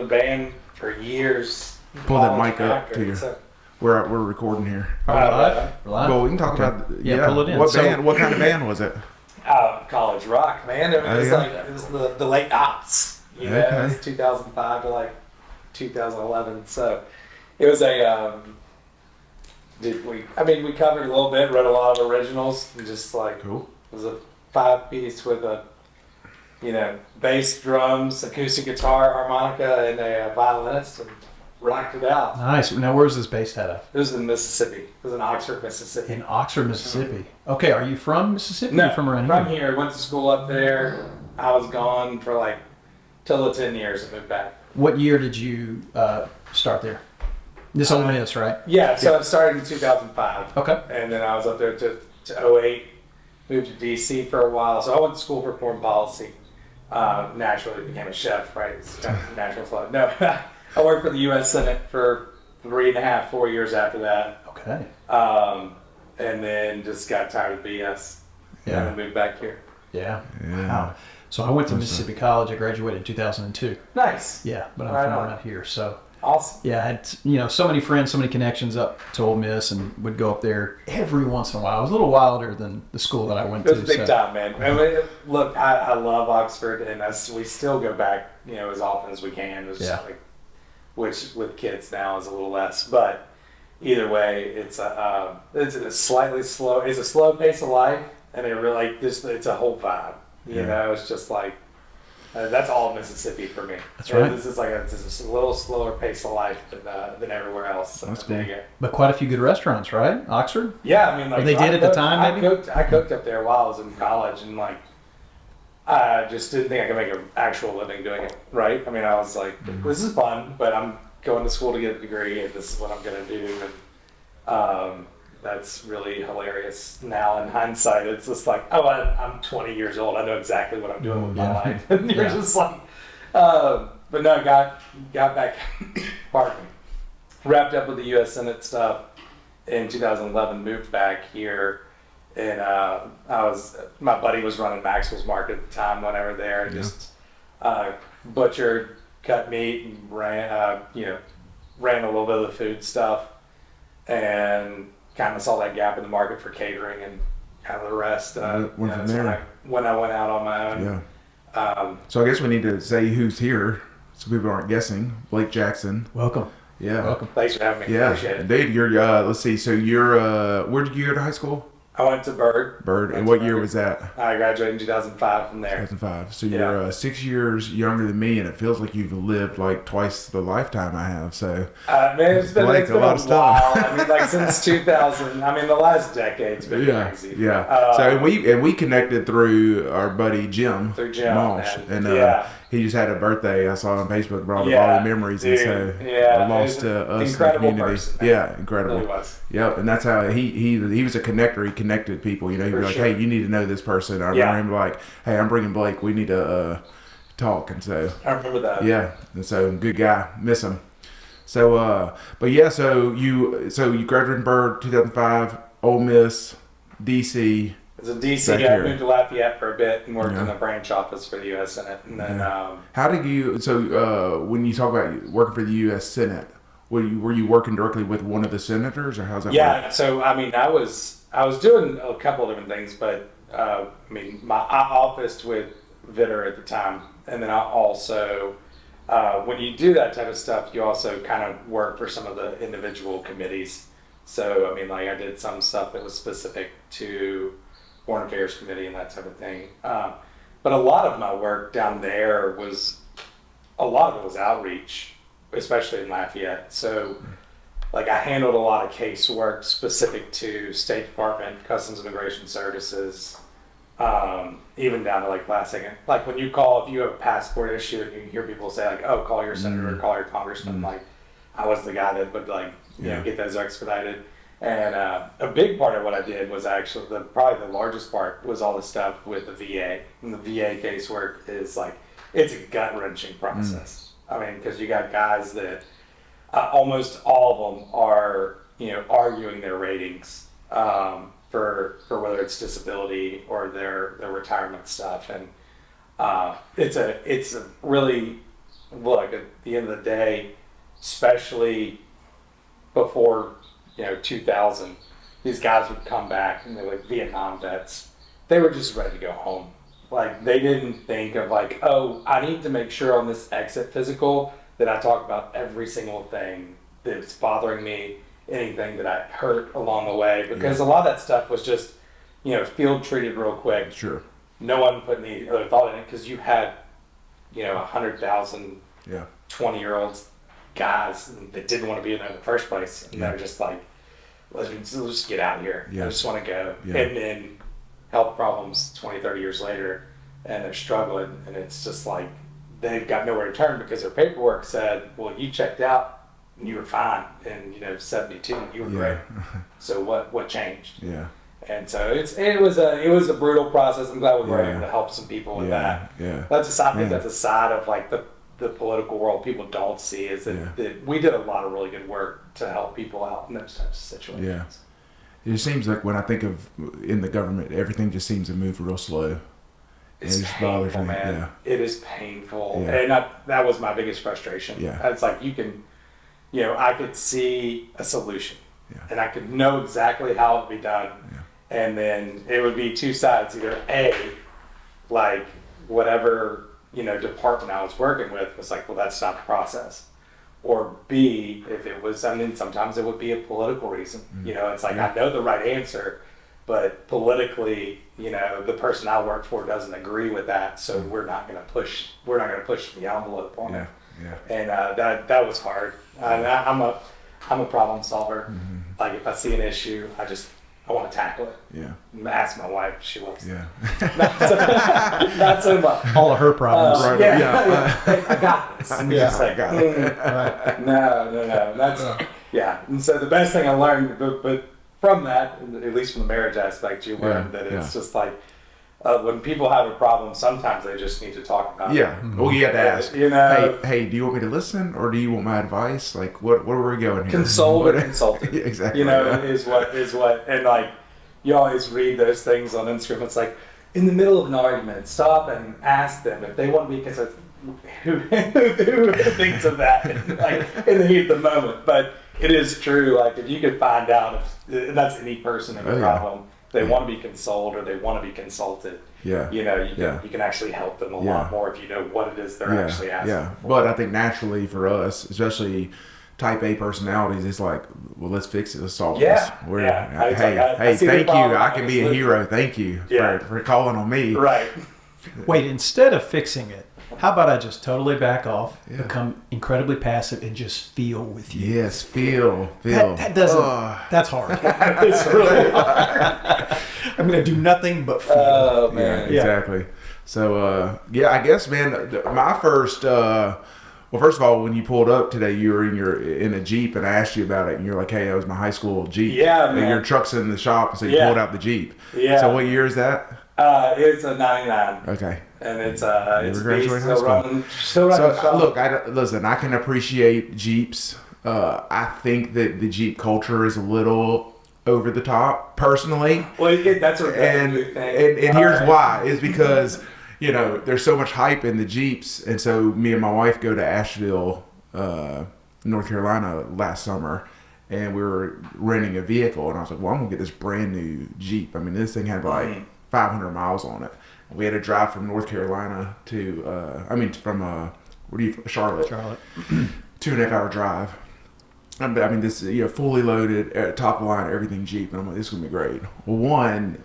the band for years. Pull that mic up to you. So, We're recording here. Live? Well, we can talk about pull it in. What band? What kind of band was it? college rock, man. It was it was the late aughts. You know, it was 2005 to like 2011. So it was we covered a little bit, wrote a lot of originals, and just like Cool. It was a 5-piece with a bass, drums, acoustic guitar, harmonica, and a violinist, and rocked it out. Nice. Now, where's this based out of? It was in Mississippi. It was in Oxford, Mississippi. In Oxford, Mississippi. Okay, are you from Mississippi? No, or from around from here? here. Went to school up there. I was gone for like till the 10 years. I moved back. What year did you start there? This Ole Miss, right? Yeah, so I started in 2005. Okay. And then I was up there to 08. Moved to DC for a while. So I went to school for foreign policy. Naturally became a chef, right? It's kind of natural flow. No, I worked for the U.S. Senate for 3.5, 4 years after that. Okay. And then just got tired of BS. Yeah. And then moved back here. Yeah. Wow. So I went to Mississippi College. I graduated in 2002. Nice. Yeah, but I'm Right from on. around here. So Awesome. yeah, I had so many friends, so many connections up to Ole Miss, and would go up there every once in a while. It was a little wilder than the school that I went It to. was big time, man. I mean, look, I love Oxford, and we still go back, as often as we can. It's just like, which with kids now is a little less, but either way, it's a slightly slow. It's a slow pace of life, and it really it's a whole vibe. You know, it's just like. That's all Mississippi for me. That's right. This is it's a little slower pace of life than everywhere else. So That's cool. But quite a few good restaurants, right? Oxford? Yeah, I mean, like Or they did at the time, maybe? I cooked up there while I was in college, and like, I just didn't think I could make an actual living doing it. Right? I mean, I was like, this is fun, but I'm going to school to get a degree, and this is what I'm going to do. And that's really hilarious now in hindsight. It's just like, I'm 20 years old. I know exactly what I'm doing with my life. And you're just like, but no, got back, pardon me, wrapped up with the U.S. Senate stuff in 2011, moved back here. And my buddy was running Maxwell's Market at the time, whenever there, and just butchered, cut meat, and ran a little bit of the food stuff. And kind of saw that gap in the market for catering, and kind of the rest. Went from there. When I went out on my own. Yeah. So I guess we need to say who's here, so people aren't guessing. Blake Jackson. Welcome. Yeah. Welcome. Thanks for having me. Yeah. Appreciate it. Dave, you're. Let's see. So you're. Where did you go to high school? I went to Bird. And what year was that? I graduated in 2005 from there. 2005. So you're 6 years younger than me, and it feels like you've lived like twice the lifetime I have. So Man, it's been Blake, a lot of while. stuff. I mean, like since 2000. I mean, the last decade's been crazy. Yeah. So we connected through our buddy Jim. Through Jim, Marsh, and he just had a birthday. I saw on Facebook, brought up Yeah, all the memories, dude, and so yeah, I lost he's to an us incredible in the community. person, man. Yeah, incredible. Really was. Yep, and that's how he was a connector. He connected people. He'd be For like, sure. "Hey, you need to know this person." I remember him like, "Hey, I'm bringing Blake. We need to talk." And so I remember that. yeah, and so good guy, miss him. So but yeah, so you graduated in Bird 2005, Ole Miss, DC. I was in DC. Back I here. moved to Lafayette for a bit and worked in the branch office for the U.S. Senate. And then, How did you? So when you talk about working for the U.S. Senate, were you working directly with one of the senators, or how's that? yeah. work? So I mean, I was doing a couple of different things, but I officed with Vitter at the time, and then I also, when you do that type of stuff, you also kind of work for some of the individual committees. So I mean, like I did some stuff that was specific to Foreign Affairs Committee and that type of thing. But a lot of my work down there was outreach, especially in Lafayette. So like I handled a lot of casework specific to State Department, Customs and Immigration Services, even down to like last second. Like when you call, if you have a passport issue and you hear people say like, oh, call your senator or call your congressman, like I was the guy that would like, get those expedited. And a big part of what I did was actually probably the largest part was all the stuff with the VA. And the VA casework is like, it's a gut-wrenching process. I mean, because you got guys that almost all of them are, arguing their ratings for whether it's disability or their retirement stuff. And it's a really look, at the end of the day, especially before 2000, these guys would come back and they're like Vietnam vets. They were just ready to go home. Like, they didn't think of like, oh, I need to make sure on this exit physical that I talk about every single thing that's bothering me, anything that I hurt along the way, because a lot of that stuff was just, field treated real quick. Sure. No one put any other thought in it, because you had, 100,000 20-year-olds guys that didn't want to be there in the first place, and they're just like, let's just get out of here. I just want to go. And then health problems 20, 30 years later, and they're struggling, and it's just like they've got nowhere to turn because their paperwork said, well, you checked out and you were fine, and 72, you were great. So what changed? Yeah. And so it was a brutal process. I'm glad we were able to help some people with that. Yeah. That's a side. I think that's a side of like the political world people don't see, is that we did a lot of really good work to help people out in those types of situations. Yeah. It seems like when I think of in the government, everything just seems to move real slow. It's painful, man. Yeah. It is painful. Yeah. And that was my biggest frustration. Yeah. It's like I could see a solution. Yeah. And I could know exactly how it would be done. Yeah. And then it would be two sides. Either A, like whatever, department I was working with was like, well, that's not the process. Or B, if it was, sometimes it would be a political reason. It's like, I know the right answer, but politically, the person I work for doesn't agree with that, so we're not going to push the envelope on it. Yeah. And that was hard. I'm a problem solver. Like, if I see an issue, I want to tackle it. Yeah. Ask my wife; she loves it. Yeah. Not so much. All of her problems. I got this. I got it. Right. No. That's And so the best thing I learned, but from that, at least from the marriage aspect, you learn that it's just like when people have a problem, sometimes they just need to talk about it. Yeah. Well, you have to ask. Hey, do you want me to listen, or do you want my advice? Like, where are we going here? Console or consulted. Exactly. Is what, and like, you always read those things on Instagram. It's like, in the middle of an argument, stop and ask them if they want to be consulted. Who thinks of that in the heat of the moment? But it is true. Like, if you could find out and that's any person in a problem, they want to be consoled or they want to be consulted. Yeah. You can actually help them a lot more if you know what it is they're actually asking. Yeah. But I think naturally for us, especially type A personalities, it's like, well, let's fix it, let's solve this. Hey, thank you. I can be a hero. Thank you for calling on me. Right. Wait, instead of fixing it, how about I just totally back off, become incredibly passive, and just feel with you? Yes, feel. That doesn't. That's hard. It's really hard. I'm going to do nothing but feel. Oh, man. Yeah, exactly. So, I guess, man, my first. Well, first of all, when you pulled up today, you were in a Jeep, and I asked you about it, and you're like, "Hey, that was my high school Jeep." Yeah, man. And your truck's in the shop, so you pulled out the Jeep. Yeah. So, what year is that? It's a 99. Okay. And it's graduating high still school. running. So look, listen. I can appreciate Jeeps. I think that the Jeep culture is a little over the top, personally. Well, that's a and here's why: is because there's so much hype in the Jeeps, and so me and my wife go to Asheville, North Carolina last summer, and we were renting a vehicle, and I was like, well, I'm gonna get this brand new Jeep. I mean, this thing had like 500 miles on it. We had to drive from North Carolina to, Charlotte. 2.5 hour drive. I mean, this, fully loaded, top of the line, everything Jeep. And I'm like, this is going to be great. Well, one,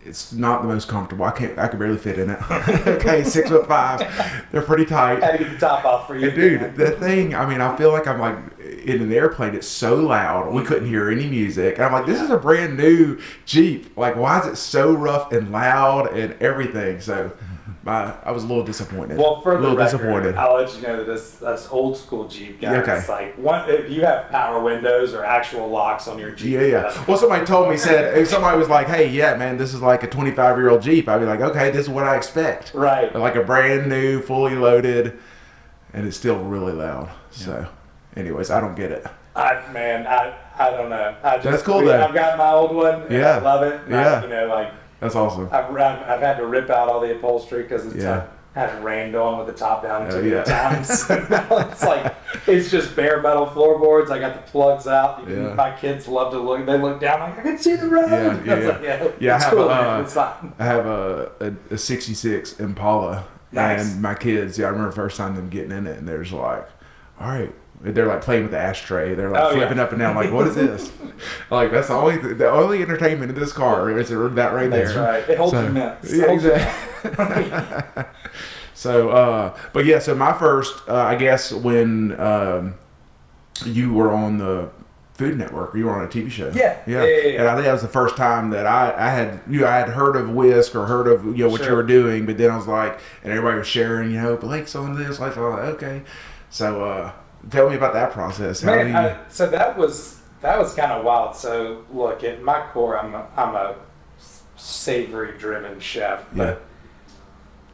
it's not the most comfortable. I could barely fit in it. Okay, 6'5". They're pretty tight. Had to get the top off for you. And dude, the thing, I mean, I feel like I'm like in an airplane. It's so loud. We couldn't hear any music. And I'm like, this is a brand new Jeep. Like, why is it so rough and loud and everything? So I was a little disappointed. Well, for the record, disappointed. I'll let you know that this old school Jeep guy. Okay. It's like if you have power windows or actual locks on your Jeep. Yeah. Well, somebody told me, if somebody was like, hey, yeah, man, this is like a 25-year-old Jeep, I'd be like, okay, this is what I expect. Right. Like a brand new, fully loaded, and it's still really loud. So, anyways, I don't get it. I don't know. That's cool, though. I've got my old one. And I love it. Yeah. That's awesome. I've had to rip out all the upholstery because it's had it rained on with the top down Oh, too many yeah. times. Now it's like, it's just bare metal floorboards. I got the plugs out. Yeah. My kids love to look. They look down like, I can see the road. Yeah, I was like, Yeah, it's I have cool, man. It's fine. I have a 66 Impala. Nice. And my kids, I remember the first time them getting in it, and they're just like, all right. They're like playing with the ashtray. They're like flipping up and down, like, what is this? Like, that's the only entertainment in this car is that right there. That's right. It holds your mints. Yeah, exactly. So, but yeah, so my first, I guess, when you were on the Food Network, you were on a TV show. Yeah. And I think that was the first time that I had I had heard of Whisk or heard of what you Sure. were doing, but then I was like, and everybody was sharing, Blake's on this, like, oh, okay. So, tell me about that process. How do you... So that was kind of wild. So look, at my core, I'm a savory driven chef, but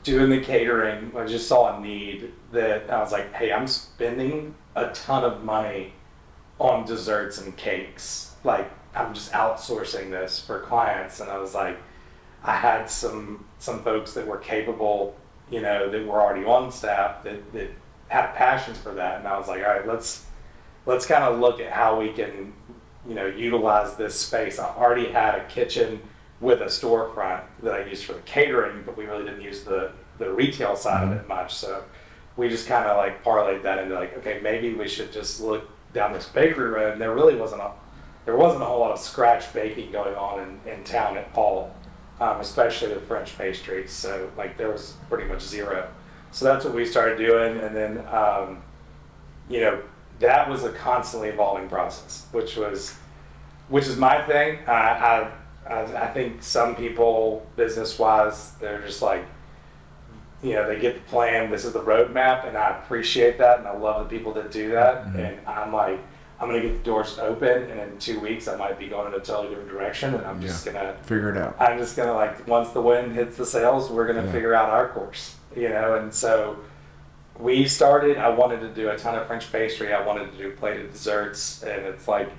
doing the catering, I just saw a need that I was like, hey, I'm spending a ton of money on desserts and cakes. Like, I'm just outsourcing this for clients, and I was like, I had some folks that were capable, that were already on staff that had passions for that, and I was like, all right, let's kind of look at how we can, utilize this space. I already had a kitchen with a storefront that I used for the catering, but we really didn't use the retail side of it much. So we just kind of like parlayed that into like, okay, maybe we should just look down this bakery road. And there really wasn't a whole lot of scratch baking going on in town at all, especially with French pastries. So like there was pretty much zero. So that's what we started doing, and then that was a constantly evolving process, which is my thing. I think some people, business-wise, they're just like, they get the plan, this is the roadmap, and I appreciate that, and I love the people that do that. Mm-hmm. And I'm like, I'm gonna get the doors open, and in 2 weeks I might be going in a totally different direction, and I'm just gonna figure it out. I'm just gonna like, once the wind hits the sails, we're gonna figure out our course, and so we started. I wanted to do a ton of French pastry. I wanted to do plated desserts, and it's like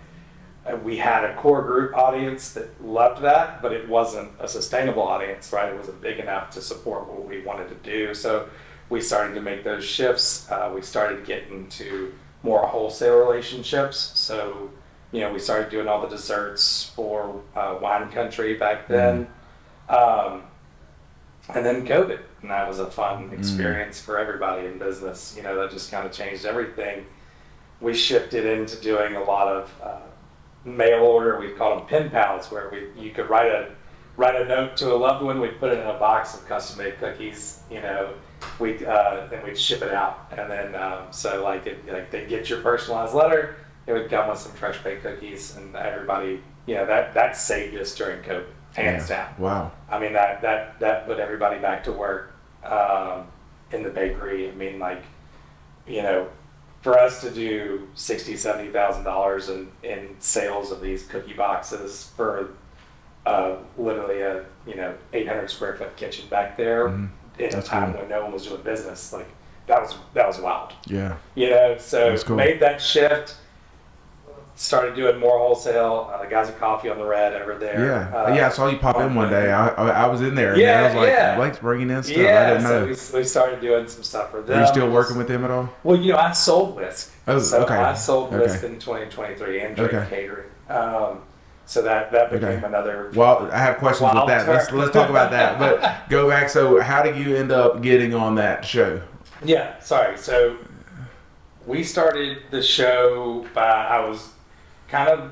we had a core group audience that loved that, but it wasn't a sustainable audience, right? It wasn't big enough to support what we wanted to do. So we started to make those shifts. We started getting into more wholesale relationships. So, we started doing all the desserts for Wine Country back then. And then COVID, and that was a fun experience for everybody in business. That just kind of changed everything. We shifted into doing a lot of mail order. We called them pen pals, where you could write a note to a loved one. We'd put it in a box of custom made cookies. Then we'd ship it out, and then they'd get your personalized letter. It would come with some fresh baked cookies, and everybody, that saved us during COVID, hands down. Wow. I mean, that put everybody back to work in the bakery. I mean, for us to do $60,000-$70,000 in sales of these cookie boxes for literally a 800 square foot kitchen back there in a time when no one was doing business, like that was wild. Yeah. So cool. Made that shift. Started doing more wholesale. The guys at Coffee on the Red over there. Yeah. I saw you pop in one day. I was in there. And I was like, Blake's bringing in stuff. I didn't know. So we started doing some stuff for them. Are you still working with them at all? Well, I sold Whisk. Oh, so okay. I sold Whisk in 2023 and Drake Catering. So that became another. Well, I have questions with that. Let's talk about that. But go back. So how did you end up getting on that show? Yeah. Sorry. So we started the show I was kind of,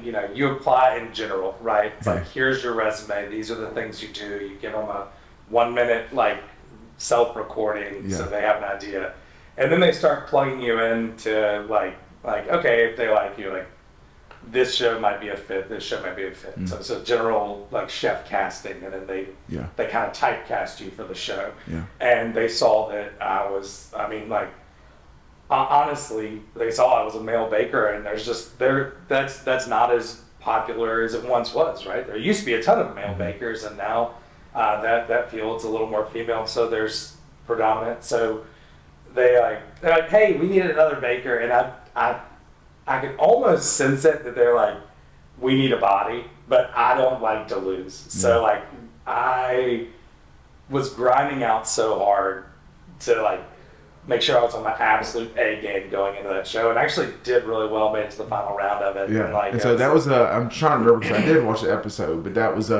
you apply in general, right? It's like, here's your resume. These are the things you do. You give them a 1 minute self-recording so they have an idea. And then they start plugging you into like, okay, if they like you, like this show might be a fit, this show might be a fit. So it's a general chef casting, and then they kind of typecast you for the show. Yeah. And they saw that honestly, they saw I was a male baker, and that's not as popular as it once was, right? There used to be a ton of male bakers, and now that field's a little more female, so there's predominant. So they're like, hey, we need another baker, and I can almost sense it that they're like, we need a body, but I don't like to lose. So was grinding out so hard to like make sure I was on my absolute A game going into that show, and actually did really well, made it to the final round of it. Yeah. And, like, And so that was I'm trying to remember because I did watch the episode, but that was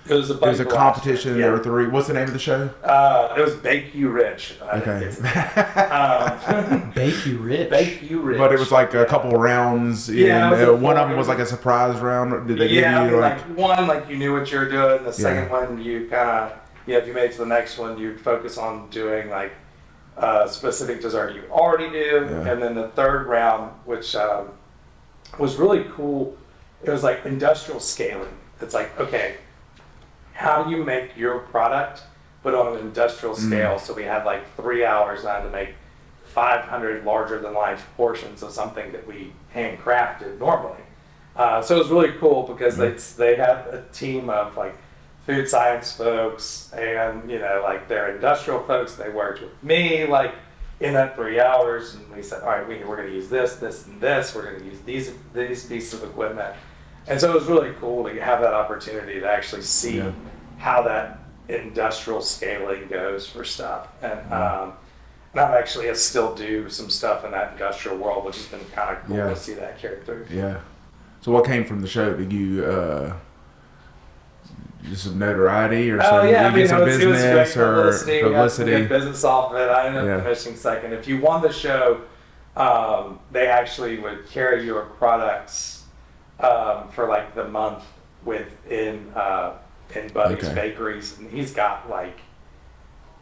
it was a competition. Yeah. There were 3. What's the name of the show? It was Bake You Rich. Okay. Bake You Rich. Bake You Rich. But it was like a couple rounds. Yeah, and it was one of them was like a surprise round. Did they yeah, give you like one, like you knew what you were doing. The second one, you kind of, if you made it to the next one, you'd focus on doing like specific dessert you already do. Yeah. And then the third round, which was really cool, it was like industrial scaling. It's like, okay, how do you make your product, but on an industrial scale? So we had like 3 hours on to make 500 larger than life portions of something that we handcrafted normally. So it was really cool because they had a team of like food science folks and, like their industrial folks. They worked with me like in that 3 hours, and we said, all right, we're going to use this, this, and this. We're going to use these pieces of equipment. And so it was really cool to have that opportunity to actually see how that industrial scaling goes for stuff. And I actually still do some stuff in that industrial world, which has been kind of cool to see that carry through. Yeah. So what came from the show? Did you just some notoriety or some, it was business great or publicity. publicity? Got good business off of it. I ended up finishing second. If you won the show, they actually would carry your products for like the month in Buddy's Bakeries, and he's got over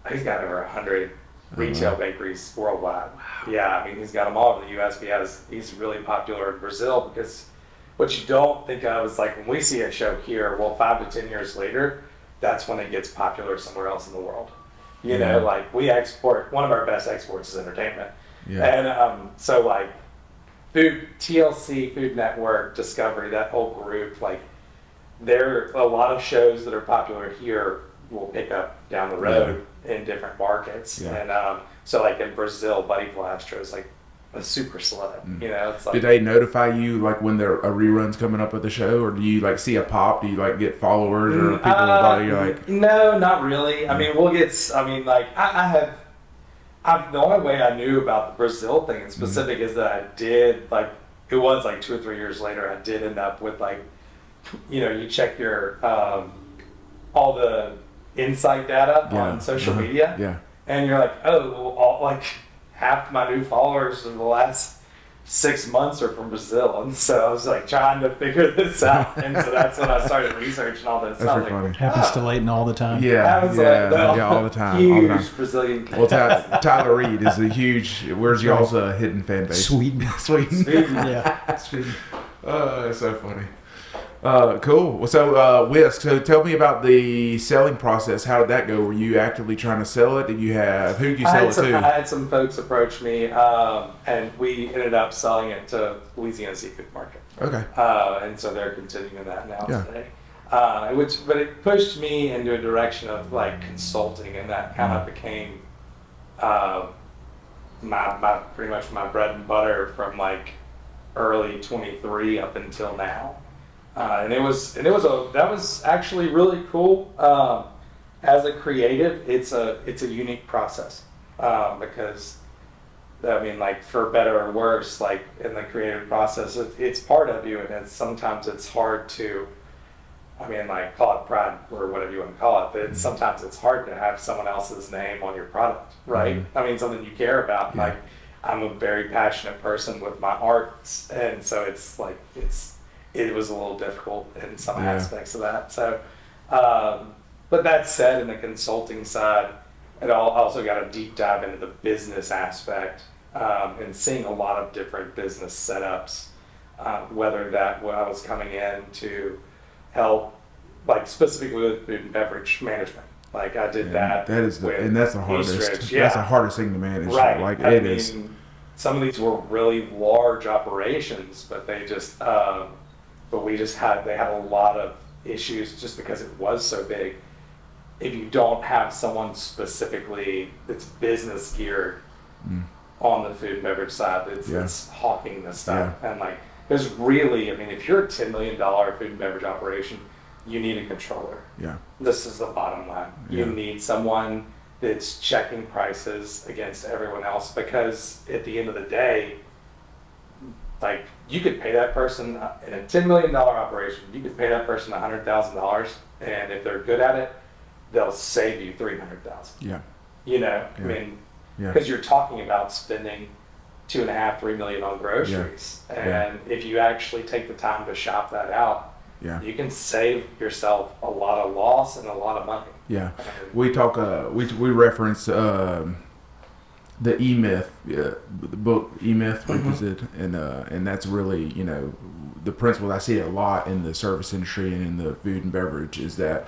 100 retail bakeries worldwide. Wow. Yeah, I mean, he's got them all over the U.S. He's really popular in Brazil, because what you don't think of is like when we see a show here, well, 5 to 10 years later, that's when it gets popular somewhere else in the world. You know, like we export, one of our best exports is entertainment. Yeah. And so like TLC, Food Network, Discovery, that whole group, like there are a lot of shows that are popular here will pick up down the road in different markets. Yeah. And so like in Brazil, Buddy Pilastro is like a super celeb. It's like, did they notify you like when there a rerun's coming up of the show, or do you like see a pop? Do you like get followers or people follow you? Like, no, not really. I mean, the only way I knew about the Brazil thing in specific is that I did, like, it was like 2 or 3 years later, I did end up with like, you check your all the insight data on social media, and you're like, oh, well, half my new followers in the last 6 months are from Brazil, and so I was like trying to figure this out, and so that's when I started researching all this. That's funny. Happens to Leighton all the time. All the time. Huge Brazilian. Well, Tyler Reed is a huge. Where's y'all's hidden fan base? Sweden. Yeah, Sweden. It's so funny. Cool. Well, so Whisk. So tell me about the selling process. How did that go? Were you actively trying to sell it? Who did you sell it to? I had some folks approach me, and we ended up selling it to Louisiana Seafood Market. Okay. And so they're continuing that now today. But it pushed me into a direction of like consulting, and that kind of became my pretty much my bread and butter from like early 23 up until now. That was actually really cool. As a creative, it's a unique process, because I mean, like, for better or worse, like in the creative process, it's part of you, and sometimes it's hard to, I mean, like, call it pride or whatever you want to call it, but sometimes it's hard to have someone else's name on your product, right? Mm-hmm. I mean, something you care about. Like, I'm a very passionate person with my arts, and so it's like it was a little difficult in some aspects of that. So, but that said, in the consulting side, it also got a deep dive into the business aspect, and seeing a lot of different business setups, whether that when I was coming in to help, like specifically with food and beverage management. Like I did that. That's the hardest. That's the hardest thing to manage. Right. Like I it mean, is. Some of these were really large operations, but they just, they had a lot of issues just because it was so big. If you don't have someone specifically that's business geared on the food and beverage side, it's hawking this stuff. And like, there's really, I mean, if you're a $10 million food and beverage operation, you need a controller. Yeah. This is the bottom line. You Yeah. need someone that's checking prices against everyone else, because at the end of the day, like, you could pay that person in a $10 million operation, you could pay that person $100,000, and if they're good at it, they'll save you $300,000. Yeah. You know, I Yeah. mean, Yeah. because you're talking about spending $2.5–3 million on groceries, and if you actually take the time to shop that out, Yeah. you can save yourself a lot of loss and a lot of money. Yeah. We talk. We reference the E Myth, the book E Myth, is it? And that's really, you know, the principle. I see it a lot in the service industry and in the food and beverage, is that,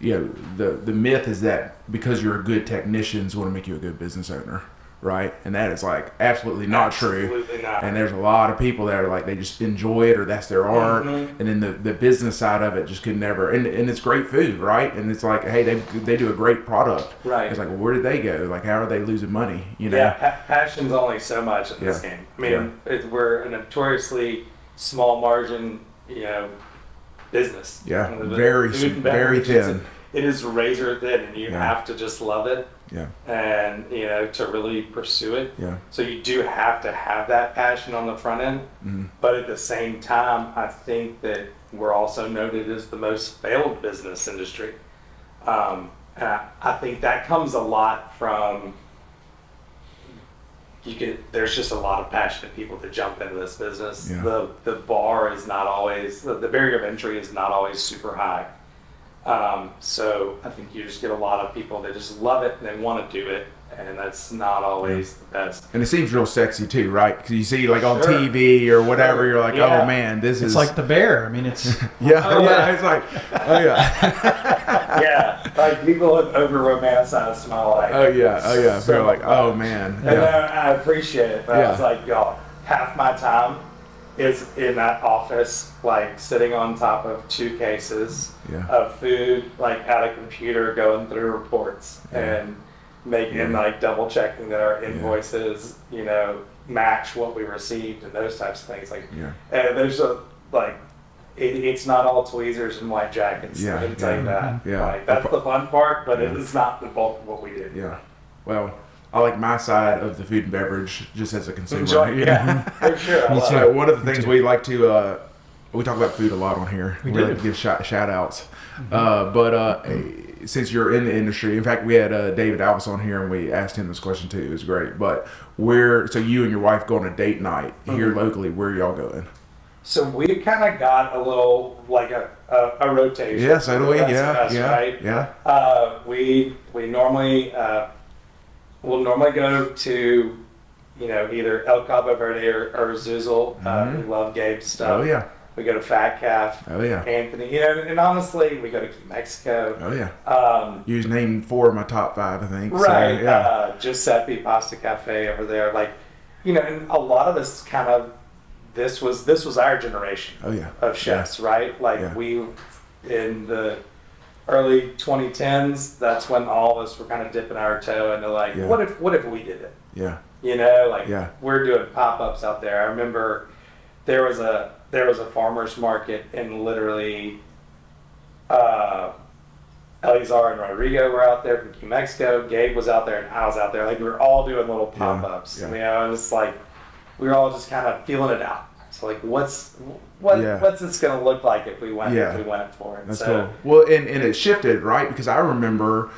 you know, the myth is that because you're a good technician is going to make you a good business owner, right? And that is like absolutely not true. Absolutely not. And there's a lot of people that are like, they just enjoy it, or that's their art. Mhm. And then the business side of it just could never, and it's great food, right? And it's like, hey, they do a great product. Right. It's like, well, where did they go? Like, how are they losing money? You know? Yeah, passion's only so much in this game. I mean, we're a notoriously small margin, you know, business. Yeah, You know, the very, food and very beverage, thin. It is razor thin, and you Yeah. have to just love it, Yeah, and, you know, to really pursue it. yeah, So you do have to have that passion on the front end, but at the same time, I think that we're also noted as the most failed business industry. And I think that comes a lot from, there's just a lot of passionate people that jump into this business. Yeah. The bar is not always, the barrier of entry is not always super high. So I think you just get a lot of people that just love it and they want to do it, and that's not always the best. and it seems real sexy too, right? Because you see, like on Sure. TV or whatever, you're like, Yeah. oh man, this It's is like the bear. I mean, it's yeah, Oh, yeah. yeah. It's like, oh yeah, Yeah, like people have over romanticized my life. oh yeah, oh yeah. So They're like, much. oh man, And yeah, I appreciate it, but Yeah. I was like, y'all, half my time is in that office, like sitting on top of 2 cases Yeah. of food, like at a computer, going through reports and making, Yeah. like double checking that our invoices, you know, match what we received and those types of things. Like, Yeah. and there's a, like, it's not all tweezers and white jackets. Yeah, I can tell you that. yeah. Like, that's the fun part, but Yeah. it is not the bulk of what we do. yeah. Well, I like my side of the food and beverage just as a consumer. Enjoy, you know? yeah, for sure. I Me love too. it. One of the things we like to, we talk about food a lot on here. We like do. to give shout outs. But since you're in the industry, in fact, we had David Alvis on here and we asked him this question too. It was great. But so you and your wife go on a date night here locally, where are y'all going? So we kind of got a little, like a rotation. Yeah, so do we. That's Yeah, us, yeah, right? yeah. We normally we'll normally go to, you know, either El Cabo Verde or Zuzel. We love Gabe's stuff. Oh yeah, We go to Fat Calf. oh yeah, Anthony, you know, and honestly, we go to Mexico. oh yeah. You just named 4 of my top 5, I think. Right. So, yeah. Giuseppe Pasta Cafe over there. Like, you know, and a lot of this kind of, this was our generation Oh yeah. of chefs, right? Like Yeah. we, in the early 2010s, that's when all of us were kind of dipping our toe into like, Yeah. what if we did it? Yeah. You know, like Yeah. we're doing pop-ups out there. I remember there was a farmer's market, and literally Eleazar and Rodrigo were out there from Key Mexico. Gabe was out there, and I was out there. Like, we were all doing little pop-ups. Yeah. You know, and it's like we were all just kind of feeling it out. So like, what's Yeah. this gonna look like if we went for it? That's so, cool. Well, and it shifted, right? Because I remember,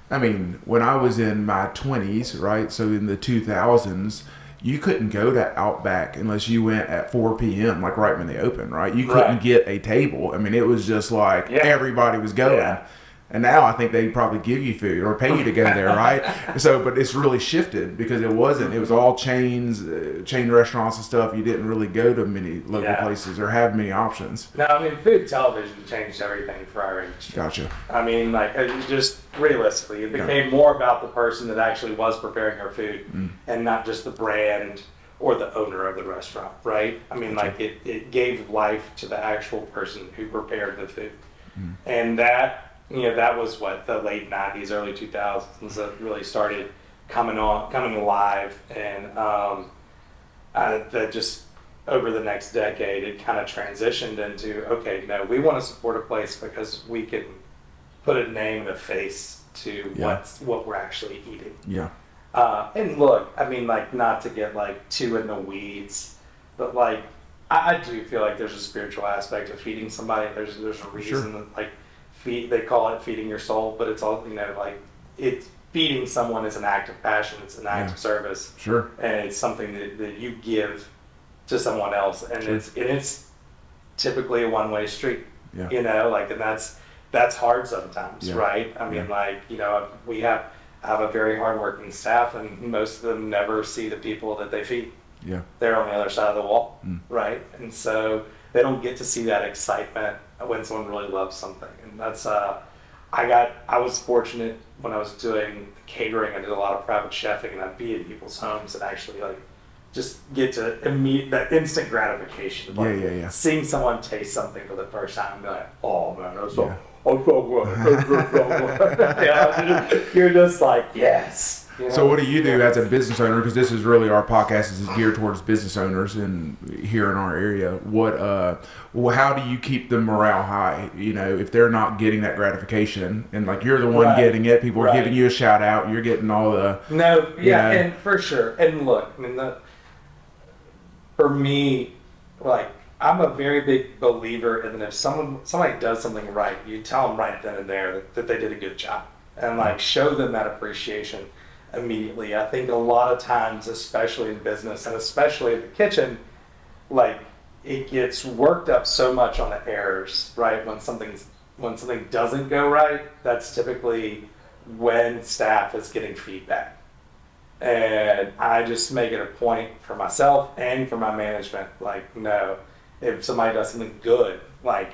I mean, when I was in my 20s, right? So in the 2000s, you couldn't go to Outback unless you went at 4 p.m., like right when they opened, right? You couldn't Right. get a table. I mean, it was just like Yeah. everybody was going. Yeah. And now I think they probably give you food or pay you to go there, right? So, but it's really shifted because it was all chains, chain restaurants and stuff. You didn't really go to many local Yeah. places or have many options. No, I mean, food television changed everything for our industry. Gotcha. I mean, like, just realistically, it became more about the person that actually was preparing our food and not just the brand or the owner of the restaurant, right? I mean, like, it gave life to the actual person who prepared the food. And that, you know, that was what, the late 90s, early 2000s that really started coming alive. And that just, over the next decade, it kind of transitioned into, okay, no, we want to support a place because we can put a name and a face to what we're actually eating. Yeah. And look, I mean, like, not to get like too in the weeds, but like, I do feel like there's a spiritual aspect of feeding somebody. There's a reason that, like, they call it feeding your soul, but it's all, like, it's feeding someone is an act of passion. It's an act of service. Sure. And it's something that you give to someone else, and it's typically a one-way street. Yeah. Like, and that's hard sometimes, right? I mean, like, I have a very hardworking staff, and most of them never see the people that they feed. Yeah. They're on the other side of the wall, right? And so they don't get to see that excitement when someone really loves something. And that's I was fortunate when I was doing catering. I did a lot of private chefing, and I'd be in people's homes and actually, like, just get to that instant gratification of, like, seeing someone taste something for the first time and be like, oh man, that's so good. You're just like, yes. So what do you do as a business owner? Because this is really, our podcast is geared towards business owners and here in our area. How do you keep the morale high? If they're not getting that gratification, and like you're the one getting it, people are giving you a shout out, you're getting all the and for sure. And look, I mean, for me, like, I'm a very big believer in that if somebody does something right, you tell them right then and there that they did a good job, and like show them that appreciation immediately. I think a lot of times, especially in business and especially in the kitchen, like, it gets worked up so much on the errors, right? When something doesn't go right, that's typically when staff is getting feedback. And I just make it a point for myself and for my management, like, no, if somebody does something good, like,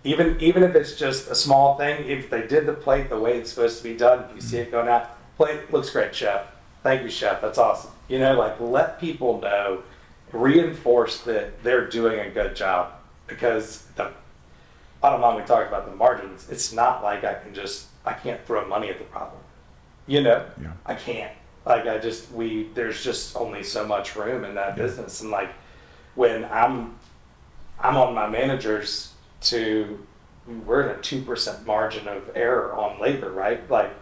even if it's just a small thing, if they did the plate the way it's supposed to be done, you see it going out, plate looks great, chef. Thank you, chef. That's awesome. Like, let people know, reinforce that they're doing a good job, because the bottom line, we talked about the margins. It's not like I can't throw money at the problem. I can't. Like, there's just only so much room in that business. And like, when I'm on my managers we're in a 2% margin of error on labor, right? Like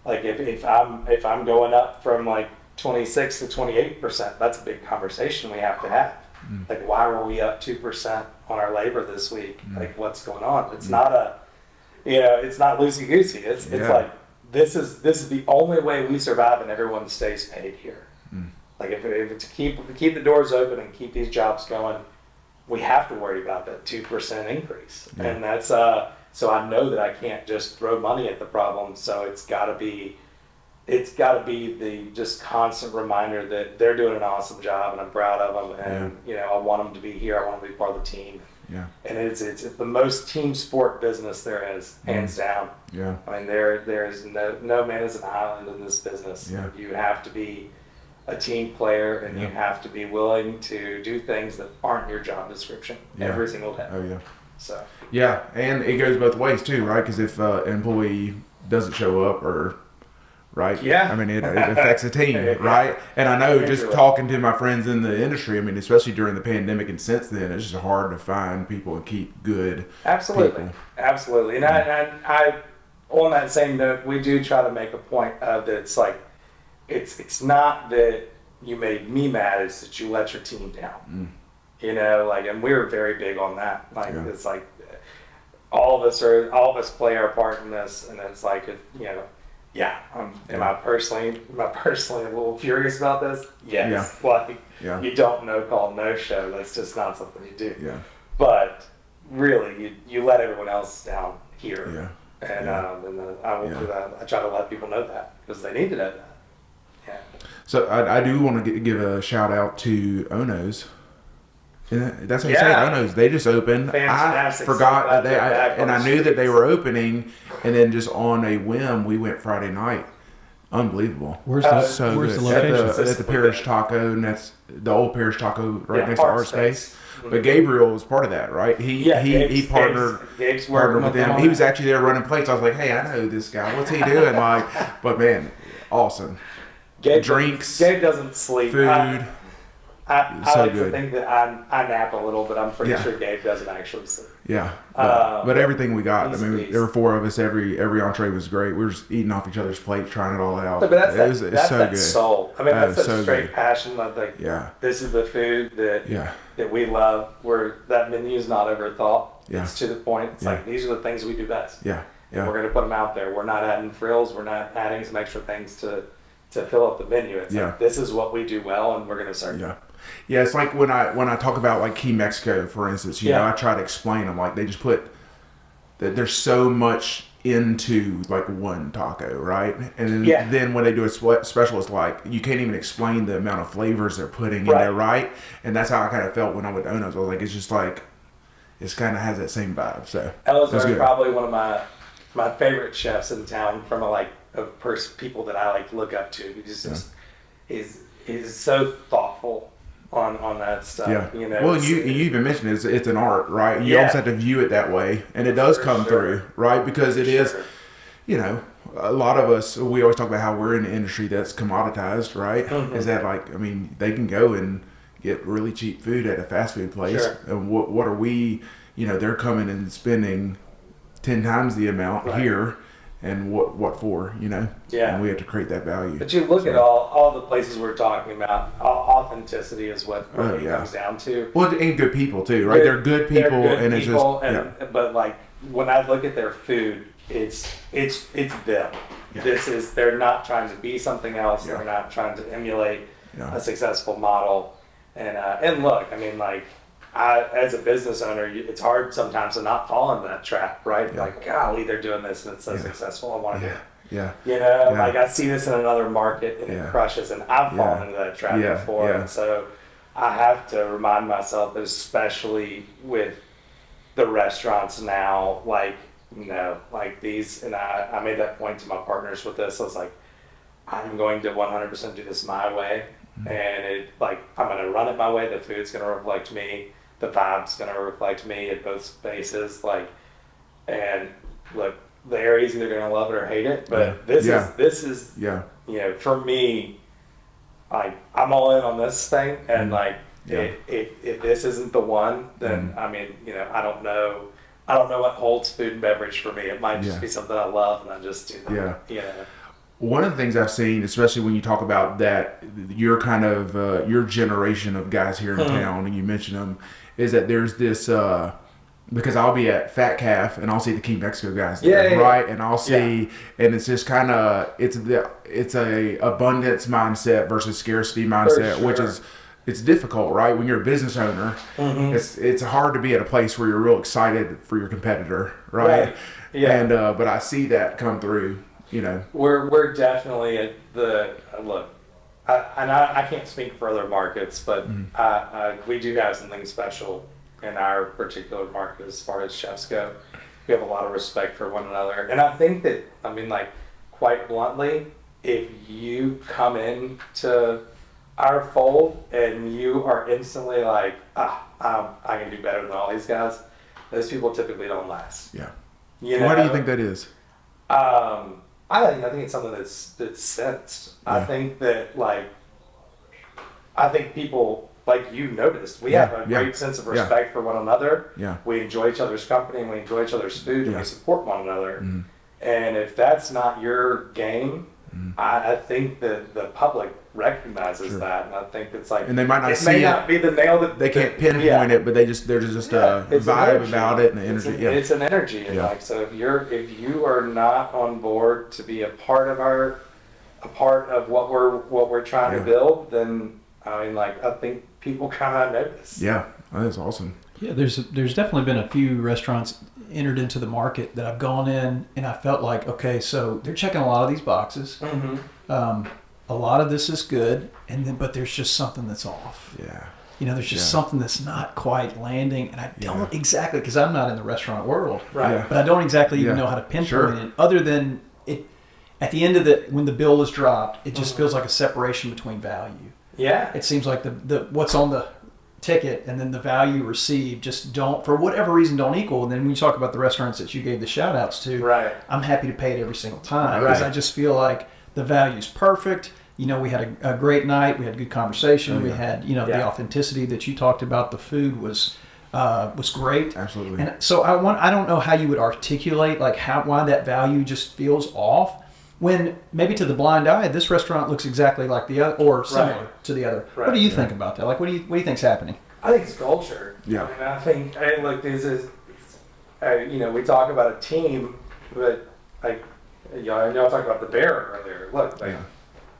if I'm going up from like 26 to 28%, that's a big conversation we have to have. Like, why were we up 2% on our labor this week? Like, what's going on? It's not it's not loosey goosey. It's like, this is the only way we survive and everyone stays paid here. Like, if to keep the doors open and keep these jobs going, we have to worry about that 2% increase. And that's so I know that I can't just throw money at the problem. So it's got to be the just constant reminder that they're doing an awesome job and I'm proud of them, and I want them to be here. I want them to be part of the team. Yeah. And it's the most team sport business there is, hands down. Yeah. I mean, there's no man is an island in this business. Yeah. You have to be a team player, and you have to be willing to do things that aren't your job description every single day. Oh yeah. So. Yeah, and it goes both ways too, right? Because if an employee doesn't show up, right? Yeah. I mean, it affects the team, right? And I know, just talking to my friends in the industry, I mean, especially during the pandemic and since then, it's just hard to find people and keep good people. Absolutely. And I on that same note, we do try to make a point of that. It's like, it's not that you made me mad, it's that you let your team down. Like, and we're very big on that. Like, it's like all of us play our part in this, and it's like, am I personally a little furious about this? Yes. Yeah. Like, you don't call no show. That's just not something you do. Yeah. But really, you let everyone else down here. Yeah. And I will do that. I try to let people know that, because they need to know that. Yeah. So I do want to give a shout out to Ono's. And that's how you say it, Ono's. They just opened. Fantastic. I forgot that I knew that they were opening, and then just on a whim, we went Friday night. Unbelievable. Where's the location? At the Parish Taco, and that's the old Parish Taco right next to our space. But Gabriel was part of that, right? He partnered with them. He was actually there running plates. I was like, hey, I know this guy. What's he doing? But man, awesome. Gabe doesn't sleep. Food. I so like good. to think that I nap a little, but I'm pretty Yeah. sure Gabe doesn't actually sleep. Yeah, but everything we got, I he's a mean, beast. there were 4 of us. Every entree was great. We were just eating off each other's plate, trying it all out. But that's It's so that good. soul. I mean, that's that so straight good. passion. Like, Yeah, this is the food yeah, that we love. Where that menu is not overthought. Yeah. It's to the point. It's Yeah. like these are the things we do best. yeah, And yeah, we're going to put them out there. We're not adding frills. We're not adding some extra things to fill up the menu. It's Yeah. like this is what we do well, and we're going to serve. yeah. Yeah, it's like when I talk about like Key Mexico, for instance, you know, I try to explain them, like they just put that there's so much into like one taco, right? And then when they do a special, it's like you can't even explain the amount of flavors they're putting in there, right? And that's how I kind of felt when I went to Ono's. I was like, it's just like, it's kind of has that same vibe. So Elazar is probably one of my favorite chefs in town from people that I like look up to. He's so thoughtful on that stuff. Yeah. You know. Well, you even mentioned it's an art, right? You almost have to view it that way, and it does come through, right? Because it is, you know, a lot of us, we always talk about how we're in an industry that's commoditized, right? Mm-hmm. Is that like, I mean, they can go and get really cheap food at a fast food place, and what are we? You know, they're coming and spending 10 times the amount here. And what for, you know? Yeah. And we have to create that value. But you look at all the places we're talking about, authenticity is what it comes down to. Well, and good people too, right? They're good people, it's just But like when I look at their food, it's them. Yeah. They're not trying to be something else. Yeah. They're not trying to emulate a successful model. And look, I mean, like, as a business owner, it's hard sometimes to not fall into that trap, right? Yeah. Like, golly, they're doing this and it's so successful. I want to do it. Yeah. You know, like I see this in another market and it crushes, and I've fallen into that trap before. And so I have to remind myself, especially with the restaurants now, like, you know, like these, and I made that point to my partners with this. I was like, I'm going to 100% do this my way. And I'm going to run it my way. The food's going to reflect me. The vibe's going to reflect me at both spaces. And look, the area's either going to love it or hate it. But this is, you know, for me, like, I'm all in on this thing. And if this isn't the one, then I mean, you know, I don't know what holds food and beverage for me. It might just be something I love, and I just do that. You know. One of the things I've seen, especially when you talk about that, your kind of your generation of guys here in town, and you mention them, is that there's this because I'll be at Fat Calf and I'll see the Key Mexico guys there, right? And I'll see, and it's just kind of it's a abundance mindset versus scarcity mindset, which is. It's difficult, right? When you're a business owner, it's hard to be at a place where you're real excited for your competitor, right? Yeah. And but I see that come through, you know. We're definitely at the look. I can't speak for other markets, but we do have something special in our particular market as far as chefs go. We have a lot of respect for one another, and I think that, I mean, like, quite bluntly, if you come in to our fold and you are instantly like, I can do better than all these guys, those people typically don't last. Yeah. You know? Why do you think that is? I think it's something that's sensed. I think that, like, people, like you noticed, we have a great sense of respect for one another. Yeah. We enjoy each other's company and we enjoy each other's food and we support one another. And if that's not your game, I think that the public recognizes that, and I think it's like, and they might not it see may it. not be the nail that They can't pinpoint it, but there's just a vibe about it and the energy. It's an energy, and like, so if you are not on board to be a part of what we're trying to build, then I mean, like, I think people kind of notice. Yeah, that's awesome. Yeah, there's definitely been a few restaurants entered into the market that I've gone in and I felt like, okay, so they're checking a lot of these boxes. A lot of this is good, but there's just something that's off. Yeah. You know, there's just something that's not quite landing, and I don't exactly, because I'm not in the restaurant world, right? But I don't exactly even know how to pinpoint it, other than it. At the end of when the bill is dropped, it just feels like a separation between value. Yeah. It seems like the what's on the ticket and then the value received just don't, for whatever reason, don't equal. And then when you talk about the restaurants that you gave the shout outs to, I'm happy to pay it every single time because I just feel like the value's perfect. we had a great night. We had good conversation. We had, the Yeah. authenticity that you talked about. The food was great. Absolutely. And so I don't know how you would articulate like why that value just feels off when maybe to the blind eye, this restaurant looks exactly like the other or similar to the other. Right. What do you think about that? Like, what do you think's happening? I think it's culture. Yeah. I mean, I think, look, this is, we talk about a team, but like, I know I talked about the bear earlier. Look, like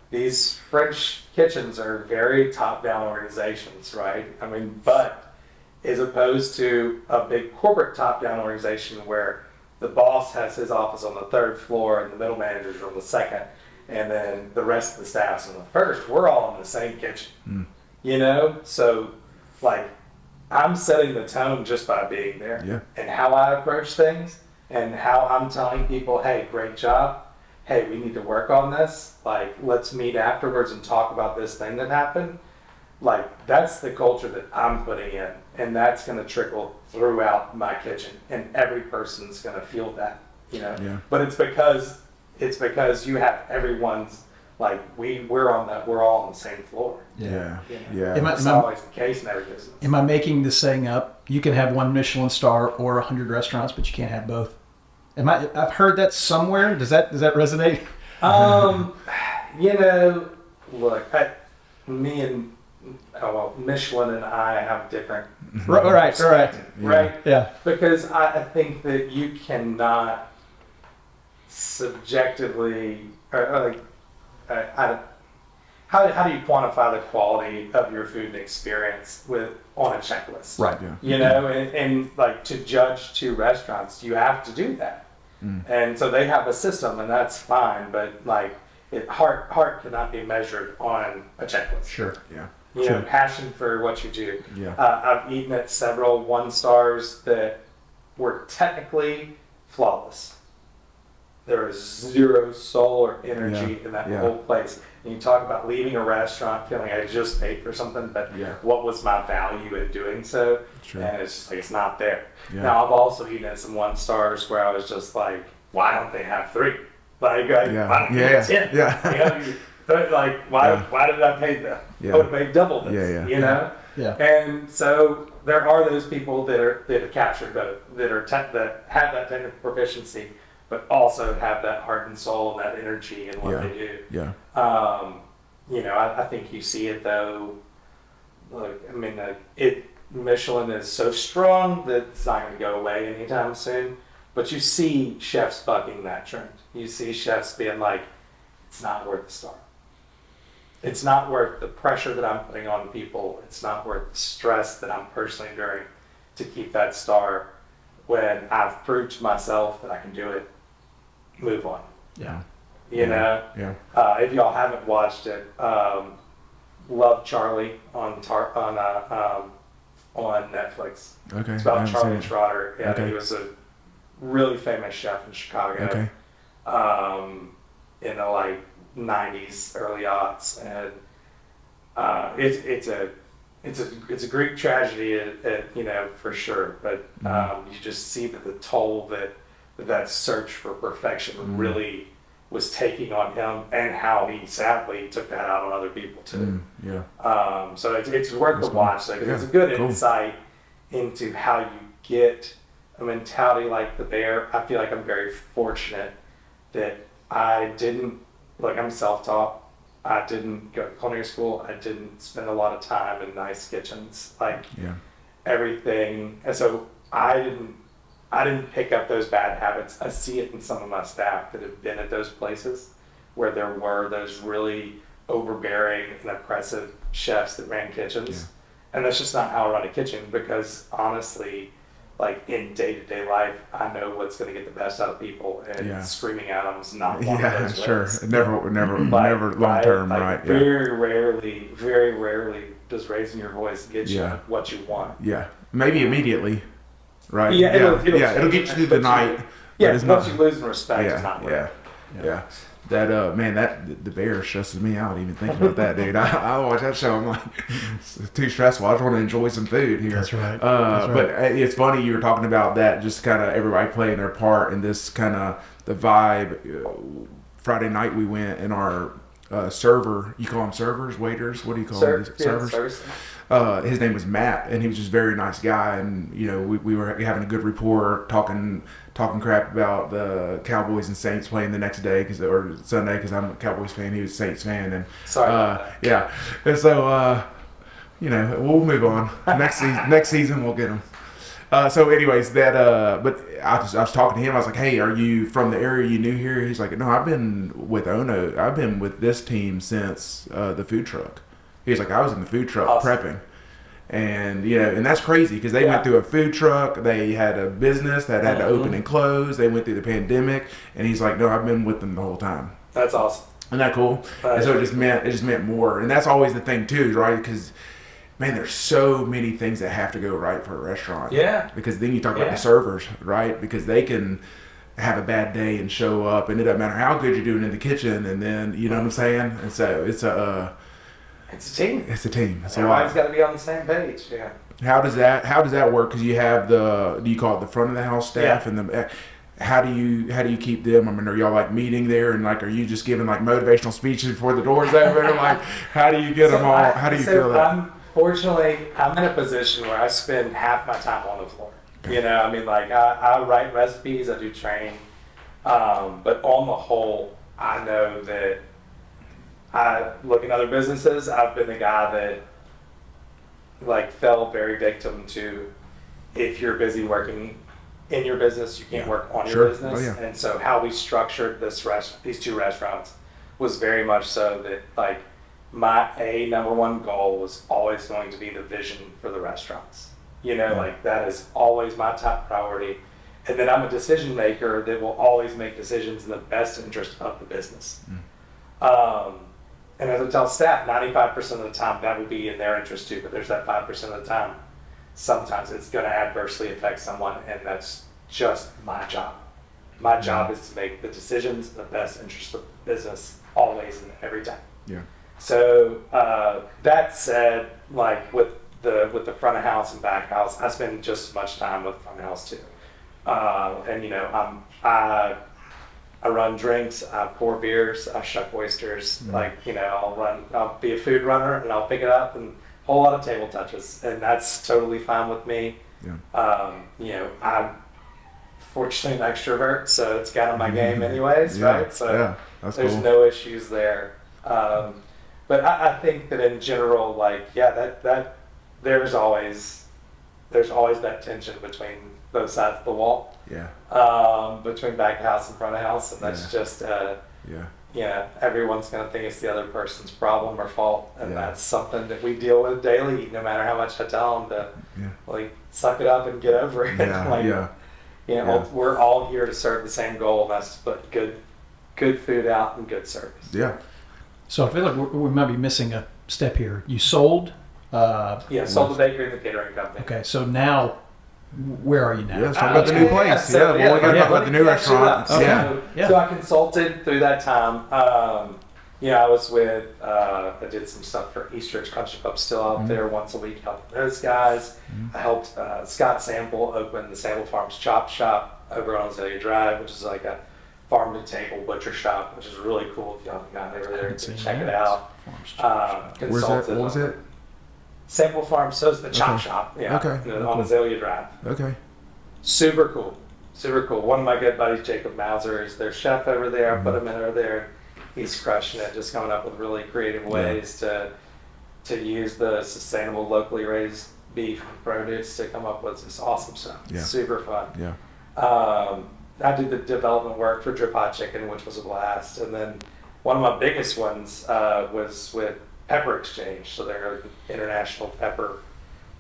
these French kitchens are very top-down organizations, right? I mean, but as opposed to a big corporate top-down organization where the boss has his office on the 3rd floor and the middle managers are on the 2nd, and then the rest of the staff's on the 1st. We're all in the same kitchen, So, like, I'm setting the tone just by being there, and how I approach things, and how I'm telling people, hey, great job. Hey, we need to work on this. Like, let's meet afterwards and talk about this thing that happened. Like, that's the culture that I'm putting in, and that's going to trickle throughout my kitchen, and every person's going to feel that, But it's because you have everyone's, like, we're all on the same floor. Yeah. It's always the case in every business. Am I making this saying up? You can have one Michelin star or 100 restaurants, but you can't have both. I've heard that somewhere. Does that resonate? Look, Michelin and I have different Right. Yeah. Because I think that you cannot subjectively, how do you quantify the quality of your food and experience on a checklist? Right. Yeah. And like, to judge 2 restaurants, you have to do that. And so they have a system, and that's fine, but like, heart cannot be measured on a checklist. Sure. Yeah. Passion for what you do. Yeah. I've eaten at several 1-stars that were technically flawless. There is zero soul or energy in that whole place. And you talk about leaving a restaurant feeling I just paid for something, but what was my value in doing so? Sure. And it's just like, it's not there. Yeah. Now, I've also eaten at some 1-stars where I was just like, why don't they have 3? Like, why don't they have 10? Yeah. Like, why did I pay them? I would have paid double this, Yeah. And so there are those people that are captured both, that have that technical proficiency, but also have that heart and soul and that energy in what they do. Yeah. I think you see it though. Look, I mean, Michelin is so strong that it's not going to go away anytime soon. But you see chefs bucking that trend. You see chefs being like, it's not worth the star. It's not worth the pressure that I'm putting on people. It's not worth the stress that I'm personally enduring to keep that star when I've proved to myself that I can do it. Move on. Yeah. Yeah. If y'all haven't watched it, Love Charlie on Netflix. Okay. It's about I haven't Charlie seen it. Trotter. Yeah, Okay. he was a really famous chef in Chicago. Okay. In the like 90s, early aughts, and it's a Greek tragedy, for sure. But you just see that the toll that search for perfection really was taking on him, and how he sadly took that out on other people too. So it's worth the watch, because it's a good insight into how you get a mentality like the bear. I feel like I'm very fortunate that I didn't, I'm self-taught. I didn't go to culinary school. I didn't spend a lot of time in nice kitchens, everything. And so I didn't pick up those bad habits. I see it in some of my staff that have been at those places where there were those really overbearing and oppressive chefs that ran kitchens. And that's just not how I run a kitchen, because honestly, in day-to-day life, I know what's going to get the best out of people, and screaming at them is not one of those ways. Never long term, right? Very rarely does raising your voice get you what you want. Yeah, maybe immediately, right? It'll get you through the night. Yeah, once you lose in respect, it's not worth it. Yeah. That the bear stresses me out even thinking about that, dude. I watch that show. I'm like, it's too stressful. I just want to enjoy some food here. That's right. But it's funny you were talking about that. Just kind of everybody playing their part in this kind of the vibe. Friday night we went, and our server. You call them servers, waiters? What do you call them? Servers. His name was Matt, and he was just a very nice guy. And we were having a good rapport, talking crap about the Cowboys and Saints playing the next day or Sunday because I'm a Cowboys fan. He was a Saints fan, and yeah. And so we'll move on. Next season we'll get him. So anyways, but I was talking to him. I was like, "Hey, are you from the area? You new here?" He's like, "No, I've been with Ono. I've been with this team since the food truck." He's like, "I was in the food truck prepping." And and that's crazy because they went through a food truck. They had a business that had to open and close. They went through the pandemic, and he's like, "No, I've been with them the whole time." That's awesome. Isn't that cool? And so it just meant more, and that's always the thing too, right? Because man, there's so many things that have to go right for a restaurant. Yeah. Because then you talk about the servers, right? Because they can have a bad day and show up, and it doesn't matter how good you're doing in the kitchen, and then you know what I'm saying. And so it's a team. It's a team. Everybody's got to be on the same page. Yeah. How does that work? Because you have do you call it the front of the house staff and the. How do you keep them? I mean, are y'all like meeting there and like, are you just giving like motivational speeches before the doors open? Like, how do you get them all? How do you feel that? Fortunately, I'm in a position where I spend half my time on the floor. I mean, like I write recipes, I do training, but on the whole, I know that I look at other businesses. I've been the guy that like fell very victim to if you're busy working in your business, you can't work on your business. And so how we structured these two restaurants was very much so that like my number one goal was always going to be the vision for the restaurants. Like that is always my top priority. And then I'm a decision maker that will always make decisions in the best interest of the business. And as I tell staff, 95% of the time that would be in their interest too, but there's that 5% of the time sometimes it's going to adversely affect someone, and that's just my job. My job is to make the decisions in the best interest of the business always and every time. Yeah. So that said, like with the front of house and back house, I spend just as much time with front of house too. And I run drinks, I pour beers, I shuck oysters. I'll be a food runner and I'll pick it up, and a whole lot of table touches, and that's totally fine with me. Yeah. I'm fortunately an extrovert, so it's kind of my game anyways, right? So there's cool. No issues there. But I think that in general, like, that there's always that tension between both sides of the wall. Between back of house and front of house, and that's just everyone's gonna think it's the other person's problem or fault, and that's something that we deal with daily. No matter how much I tell them to like suck it up and get over it. We're all here to serve the same goal, and that's to put good food out and good service. Yeah. So I feel like we might be missing a step here. You sold. Sold the bakery and the catering company. Okay, so now, where are you now? Yeah, let's talk about the new place. We got to talk about the new restaurant. So I consulted through that time. I was with, I did some stuff for Eastridge Country Club, still out there once a week helping those guys. I helped Scott Sample open the Sample Farms Chop Shop over on Azalea Drive, which is like a farm-to-table butcher shop, which is really cool. If y'all haven't gotten over there, check it out. Where's that? What was it? Sample Farms, so it's the Chop Shop. On Azalea Drive. Okay. Super cool. One of my good buddies, Jacob Mauser, is their chef over there. I put him in over there. He's crushing it, just coming up with really creative ways to use the sustainable, locally raised beef and produce to come up with this awesome stuff. Yeah. Super fun. Yeah. I did the development work for Drip Hot Chicken, which was a blast. And then one of my biggest ones was with Pepper Exchange. So they're an international pepper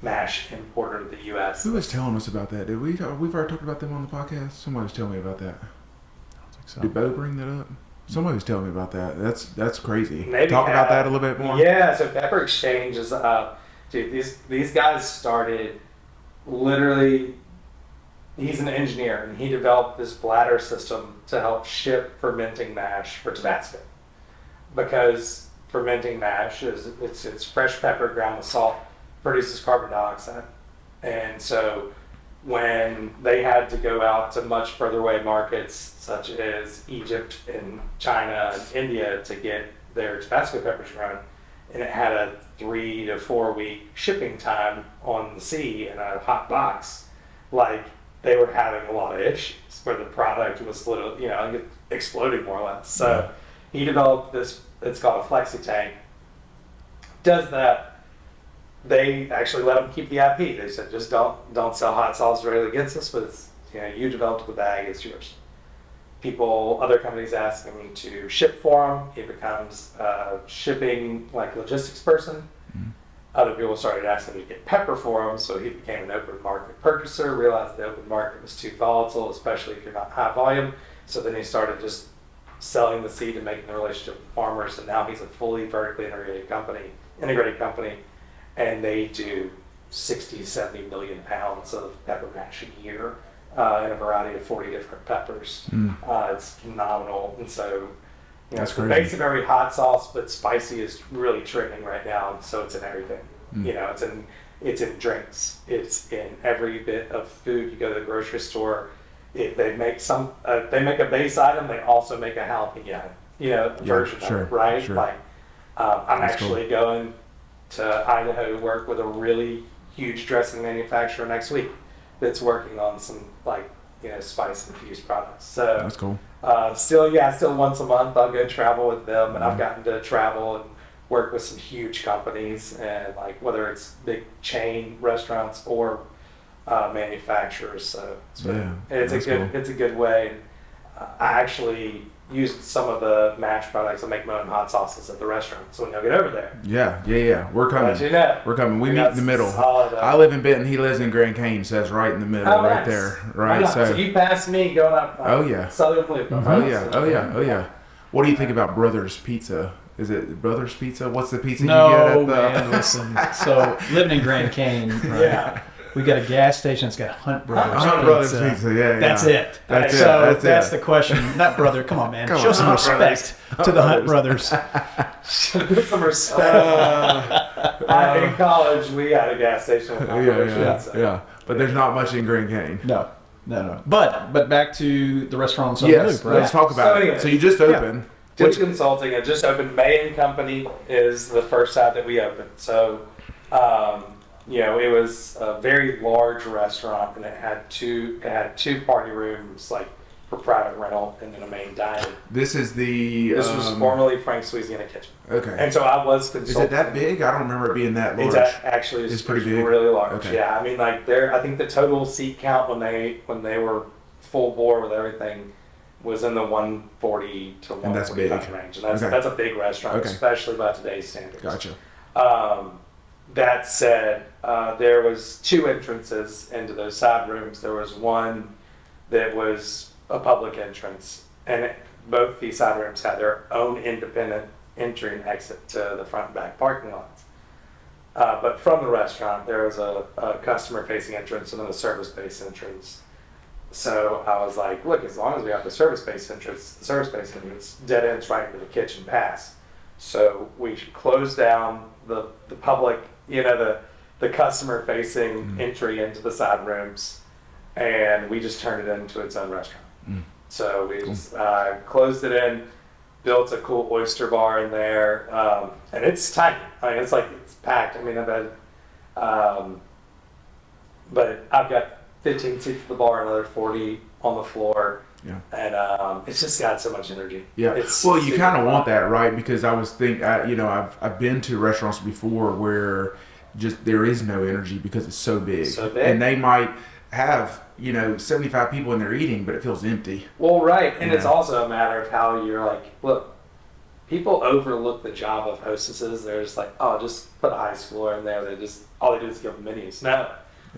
mash importer to the U.S. Who was telling us about that? We've already talked about them on the podcast. Somebody was telling me about that. I don't think so. Did Bo bring that up? Somebody was telling me about that. That's crazy. Maybe talk about that a little bit more. Yeah. So Pepper Exchange is these guys started literally. He's an engineer, and he developed this bladder system to help ship fermenting mash for Tabasco, because fermenting mash it's fresh pepper ground with salt, produces carbon dioxide, and so when they had to go out to much further away markets such as Egypt and China and India to get their Tabasco peppers grown, and it had a 3 to 4 week shipping time on the sea in a hot box. Like, they were having a lot of issues where the product was exploding more or less. So he developed this, it's called a flexi tank. Does that. They actually let him keep the IP. They said, just don't sell hot sauce directly against us, but it's, you developed the bag, it's yours. Other companies ask him to ship for them. He becomes a shipping logistics person. Other people started asking him to get pepper for him, so he became an open market purchaser, realized the open market was too volatile, especially if you're not high volume. So then he started just selling the seed and making the relationship with farmers, and now he's a fully vertically integrated company, and they do 60, 70 million pounds of pepper mash a year in a variety of 40 different peppers. It's phenomenal. And so, it's the base of every hot sauce, but spicy is really trending right now, so it's in everything. It's in drinks. It's in every bit of food. You go to the grocery store, they make a base item. They also make a jalapeno, version of it, right? Sure. I'm actually going to Idaho to work with a really huge dressing manufacturer next week that's working on some spice infused products. So that's cool. Still once a month I'll go travel with them, and I've gotten to travel and work with some huge companies, and whether it's big chain restaurants or manufacturers. So it's a good way. I actually used some of the mash products to make my own hot sauces at the restaurant. So when y'all get over there, we're coming. We're coming. We meet in the middle. I live in Benton. He lives in Grand Cane, so that's right in the middle, right there. Right. So you passed me going up. Southern Loop. Oh yeah. What do you think about Brothers Pizza? Is it Brothers Pizza? What's the pizza you No, get at the... man, listen. So, living in Grand Cane, right? We got a gas station that's got Hunt Brothers Pizza. Hunt Brothers Pizza, That's it. That's the question. Not brother. Come on, man. Show some respect to the Hunt Brothers. Some respect. In college, we had a gas station with Hunt Brothers Pizza. Yeah. But there's not much in Grand Cane. No. But back to the restaurant on Southern Loop, right? Let's talk about it. So you just opened. Which consulting? I just opened. Mae and Company is the first side that we opened. So, it was a very large restaurant, and it had two party rooms, for private rental, and then a main dining. This was formerly Frank's Louisiana Kitchen. Okay. And so I was consulting. Is it that big? I don't remember it being that large. It's pretty big. Really large. Okay. Yeah, I mean, I think the total seat count when they were full bore with everything was in the 140 to 145 range, and that's a big restaurant, especially by today's standards. Gotcha. That said, there was two entrances into those side rooms. There was one that was a public entrance, and both these side rooms had their own independent entry and exit to the front and back parking lots. But from the restaurant, there was a customer-facing entrance and then a service-based entrance. So I was like, look, as long as we have the service-based entrance, dead ends right into the kitchen pass. So we should close down the public, the customer-facing entry into the side rooms, and we just turned it into its own restaurant. So we just closed it in, built a cool oyster bar in there, and it's tiny. I mean, it's packed. I mean, but I've got 15 seats at the bar, another 40 on the floor. Yeah. And it's just got so much energy. Yeah. Well, you kind of want that, right? Because I was thinking, I've been to restaurants before where just there is no energy because it's so big. And they might have, 75 people in there eating, but it feels empty. Well, right. And it's also a matter of how you're look, people overlook the job of hostesses. They're just just put a high schooler in there. All they do is give them menus. No.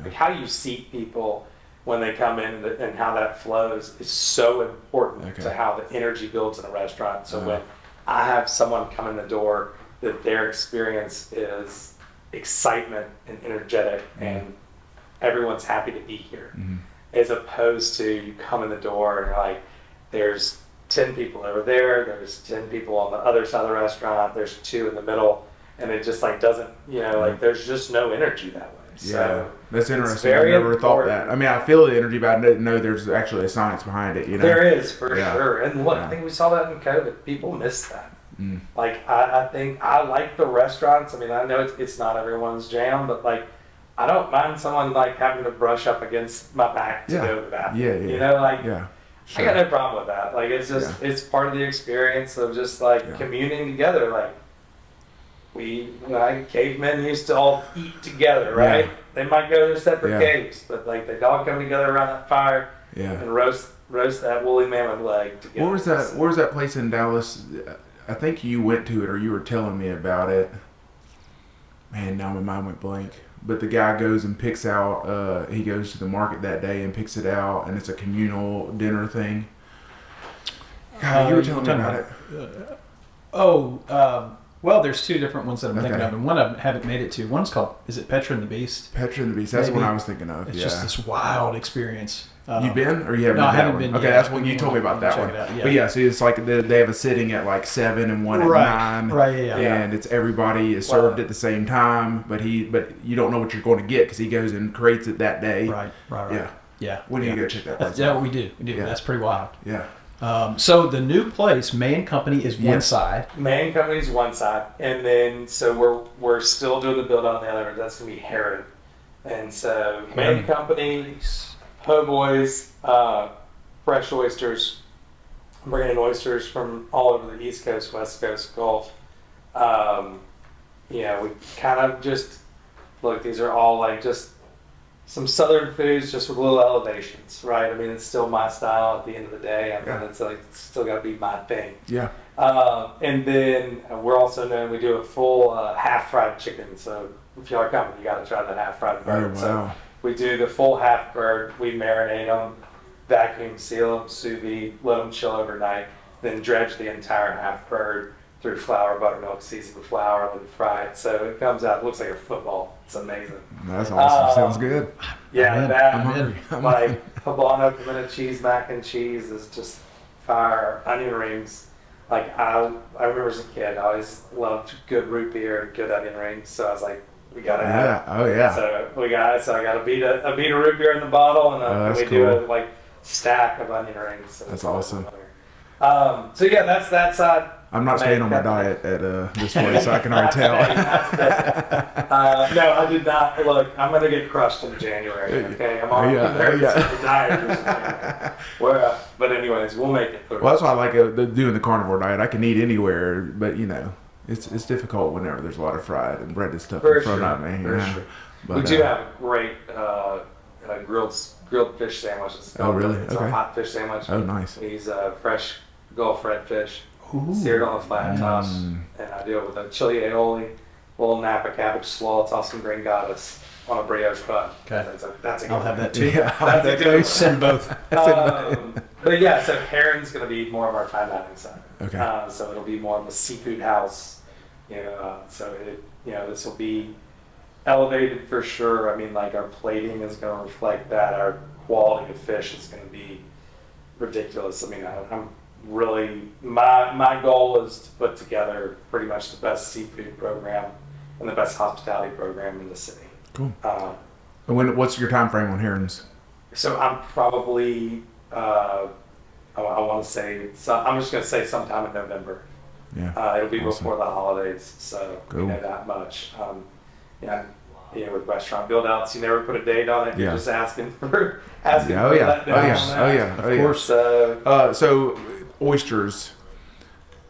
Yeah. How you seat people when they come in and how that flows is so important to how the energy builds in a restaurant. So when I have someone come in the door, that their experience is excitement and energetic and everyone's happy to be here. As opposed to you come in the door and you're like, there's 10 people over there, there's 10 people on the other side of the restaurant, there's 2 in the middle, and it just doesn't, there's just no energy that way. So that's interesting. I never thought that. I mean, I feel the energy, but I didn't know there's actually a science behind it. There is, for sure. And look, I think we saw that in COVID. People miss that. Like, I think I like the restaurants. I mean, I know it's not everyone's jam, but like, I don't mind someone like having to brush up against my back to go to the bathroom. Yeah. You know, like, Sure. I got no problem with that. Like, it's just, it's part of the experience of just like communing together. Like, cavemen used to all eat together, right? Yeah. They might go to separate caves, but like they all come together around that fire and roast that woolly mammoth leg together. What was that place in Dallas? I think you went to it, or you were telling me about it. Man, now my mind went blank. But the guy goes and picks out. He goes to the market that day and picks it out, and it's a communal dinner thing. God, you were telling me about it. Well, there's two different ones that I'm thinking of, and one I haven't made it to. One's called, is it Petra and the Beast? Petra and the Beast. That's what I was thinking of. It's just this wild experience. You've been, or you haven't? No, I haven't been. Okay, yet. that's when you told me about that one. But so it's like they have a sitting at like 7 and one at 9. Right. And it's everybody is served at the same time, but you don't know what you're going to get because he goes and creates it that day. Right. Yeah. When do you go check that place out? Yeah, we do. Yeah. That's pretty wild. Yeah. So the new place, Mae and Company, is one side. Mae and Company is one side, and then so we're still doing the build on the other. That's gonna be Heron, and so Mae and Company, po' boys, fresh oysters, bringing in oysters from all over the East Coast, West Coast, Gulf. We kind of just look. These are all like just some southern foods, just with little elevations, right? I mean, it's still my style at the end of the day. I mean, it's still got to be my thing. Yeah. And then we're also known, we do a full half fried chicken. So if y'all are coming, you got to try the half fried bird. Oh, wow. So we do the full half bird. We marinate them, vacuum seal them, sous vide, let them chill overnight, then dredge the entire half bird through flour, buttermilk, seasoned with flour, and then fry it. So it comes out, it looks like a football. It's amazing. That's awesome. Sounds good. Yeah, I'm hungry. like poblano, pimento cheese, mac and cheese is just fire. Onion rings. Like I remember as a kid, I always loved good root beer and good onion rings. So I was like, we gotta have it. Oh yeah. So I got a beat of root beer in the bottle, and we do a like stack of onion rings. So that's awesome. So yeah, that's that side. I'm not staying on my diet at this place, so I can already tell. No, I did not. Look, I'm going to get crushed in January, okay? I'm on the diet. But anyways, we'll make it through. Well, that's why I like doing the carnivore diet. I can eat anywhere, but it's difficult whenever there's a lot of fried and breaded stuff in front of me. Sure. But, we do have a great grilled fish sandwich. Oh, really? It's a hot fish sandwich. Oh, nice. We use fresh Gulf redfish. Seared on a flat toss, and I do it with a chili aioli, little Napa cabbage slaw, toss some green goddess on a brioche bun. Okay, that's a I'll have that too. Yeah, I'll have that too. Send both. But yeah, so Heron's going to be more of our fine dining side. Okay. So it'll be more of a seafood house. This will be elevated for sure. I mean, like our plating is going to reflect that. Our quality of fish is going to be ridiculous. I mean, I'm really, my goal is to put together pretty much the best seafood program and the best hospitality program in the city. Cool. And what's your time frame on herons? So I'm probably, I want to say, I'm just going to say sometime in November. Yeah. It'll be before the holidays, so cool. We know that much. With restaurant build outs, you never put a date on it. You're just asking for that down. Of course. So oysters,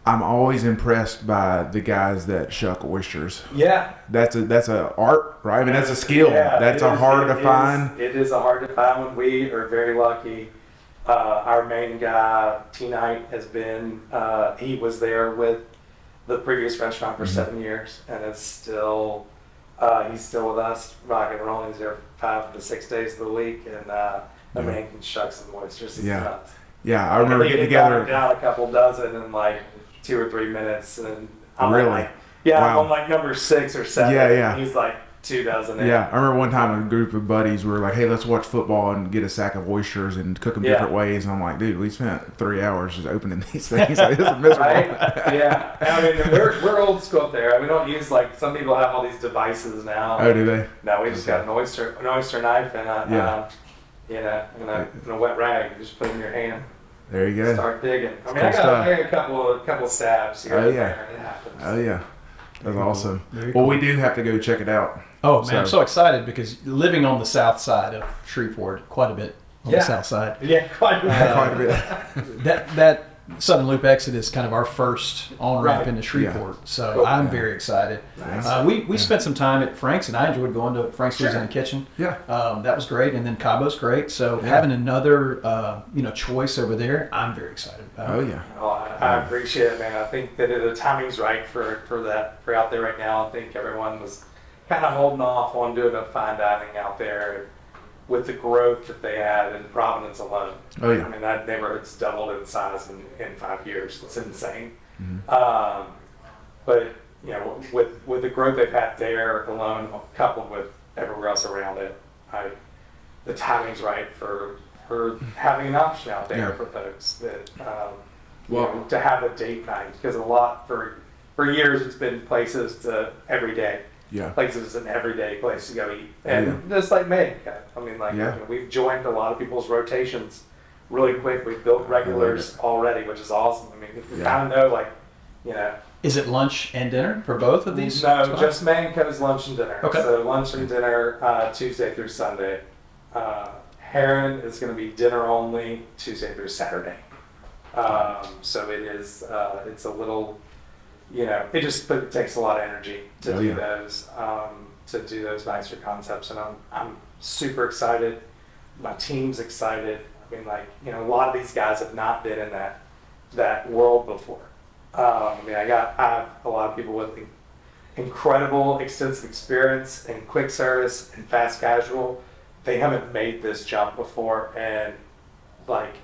I'm always impressed by the guys that shuck oysters. Yeah, that's a art, right? I mean, that's a skill. Yeah, that's hard to find. It is a hard to find one. We are very lucky. Our main guy, T-Night, has been. He was there with the previous restaurant for 7 years, and it's still. He's still with us, rock and rolling. He's there 5 to 6 days of the week, and the man can shuck some oysters. He's nuts. Yeah, I remember getting together. Down a couple dozen in like 2 or 3 minutes, and I'm really, I'm on like number 6 or 7. Yeah. And he's like 2 dozen in. Yeah, I remember one time a group of buddies were like, "Hey, let's watch football and get a sack of oysters and cook them different ways." And I'm like, "Dude, we spent 3 hours just opening these things. Like, this is miserable." Right? Yeah, I mean, we're old school up there. We don't use like some people have all these devices now. Oh, do they? No, we just got an oyster knife and a in a wet rag. You just put it in your hand. There you go. Start digging. I mean, Cool I got a couple stabs here. Oh, and yeah. there, and it happens. Oh yeah, that's awesome. Very Well, cool. we do have to go check it out. Oh man, I'm so excited because living on the south side of Shreveport, quite a bit on the south side. Yeah, quite Quite a bit. That Southern Loop exit is kind of our first on ramp Right. into Shreveport, so Cool. I'm very excited. Nice. We spent some time at Frank's, and I enjoyed going to Frank's Louisiana Kitchen. Yeah. That was great, and then Cabo's great. So having another choice over there, I'm very excited about. Oh yeah. Well, I appreciate it, man. I think that the timing's right for out there right now. I think everyone was kind of holding off on doing a fine dining out there with the growth that they had in Providence alone. Oh yeah. I mean, that neighborhood's doubled in size in 5 years. It's insane. Mm-hmm. But you know, with the growth they've had there alone, coupled with everywhere else around it, the timing's right for having an option out there for folks that to have a date night, because a lot for years it's been places to every day. Yeah. Places is an everyday place to go eat, and just like Mae and Co. I mean, like we've joined a lot of people's rotations really quick. We've built regulars already, which is awesome. I mean, you kind of know, like, you know. Is it lunch and dinner for both of these? No, spots? just Mae and Co's lunch and dinner. Okay. So lunch and dinner Tuesday through Sunday. Heron is going to be dinner only Tuesday through Saturday. So it is. It's a little. You know, it takes a lot of energy to do those nicer concepts, and I'm super excited. My team's excited. I mean, like, you know, a lot of these guys have not been in that world before. I mean, I have a lot of people with incredible extensive experience in quick service and fast casual. They haven't made this jump before, and like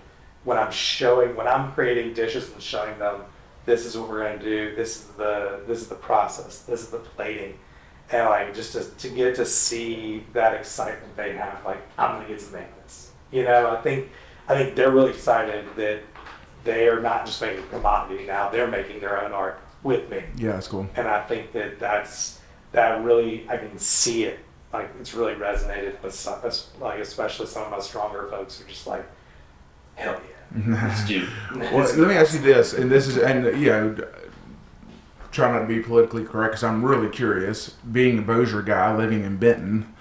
when I'm creating dishes and showing them, this is what we're going to do. This is the process. This is the plating, and like just to get to see that excitement they have. Like, I'm going to get to make this. You know, I think they're really excited that they are not just making a commodity now. They're making their own art with me. Yeah, that's cool. And I think that really, I can see it. Like, it's really resonated with some, like, especially some of my stronger folks who are just like, hell yeah. Let's do. Well, let me ask you this, try not to be politically correct, because I'm really curious. Being a Bossier guy living in Benton,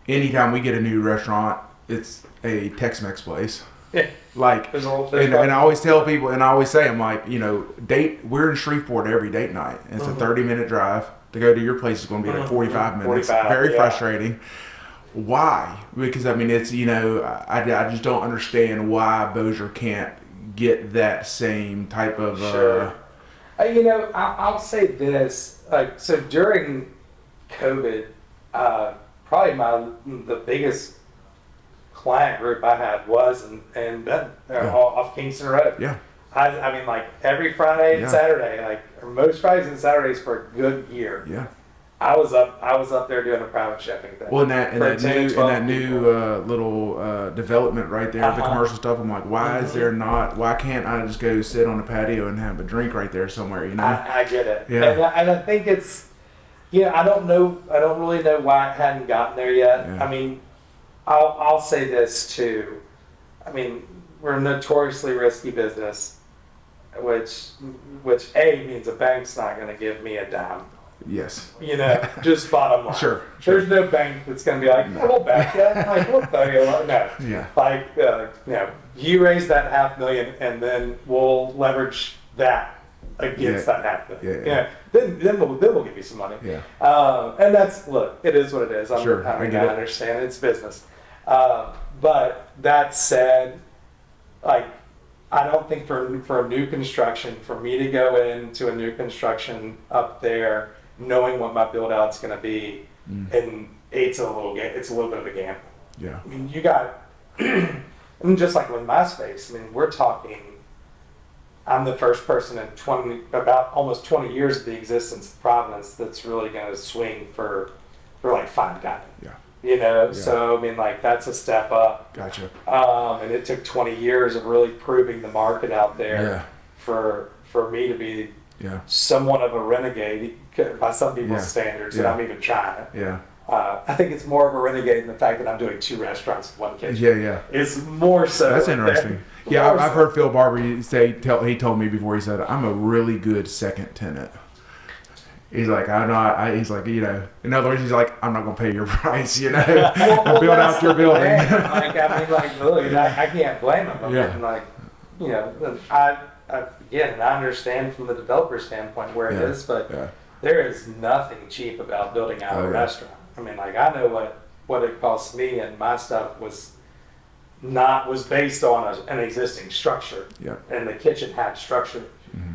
anytime we get a new restaurant, it's a Tex-Mex place. Yeah. Like, and I always tell people, and I always say, I'm like, you know, we're in Shreveport every date night. And it's a 30-minute drive. To go to your place is going to be like 45 minutes. Very frustrating. Why? Because, I mean, it's, you know, I just don't understand why Bossier can't get that same type of... Sure. You know, I'll say this. Like, so during COVID, probably the biggest client group I had was in Benton, off Kingston Road. Yeah. I mean, like, every Friday and Saturday, like, or most Fridays and Saturdays for a good year. Yeah. I was up there doing a private chefing thing. Well, in that new little development right there, the commercial stuff, I'm like, why can't I just go sit on the patio and have a drink right there somewhere, you know? I get it. Yeah. And I think it's, you know, I don't really know why it hadn't gotten there yet. Yeah. I mean, I'll say this too. I mean, we're a notoriously risky business, which means a bank's not going to give me a dime. Yes. You know, just bottom line. Sure. There's no bank that's going to be like, we'll back you. Like, we'll tell you what. No. Yeah. Like, you know, you raise that $500,000 and then we'll leverage that against that $500,000. Yeah. Then we'll give you some money. Yeah. And look, it is what it is. I understand it's business. But that said, like, I don't think for a new construction, for me to go into a new construction up there, knowing what my build out's going to be, and it's a little bit of a gamble. Yeah. I mean, you got, I mean, just like with my space, I mean, we're talking, I'm the first person in about almost 20 years of the existence of Providence that's really going to swing for like fine dining. Yeah. You know, Yeah. so I mean, like, that's a step up. Gotcha. And it took 20 years of really proving the market out there for me to be somewhat of a renegade by some people's standards, and I'm even trying it. Yeah. I think it's more of a renegade in the fact that I'm doing 2 restaurants in one kitchen. Yeah. It's more so. That's interesting. Yeah, I've heard Phil Barber he told me before, he said, I'm a really good second tenant. He's like, he's like, you know, in other words, he's like, I'm not going to pay your price, you know, build out your building. Like, I mean, like, look, I can't blame him. I mean, like, you know, I understand from the developer standpoint where it is, but there is nothing cheap about building out a restaurant. I mean, like, I know what it cost me, and my stuff was based on an existing structure. And the kitchen had structure.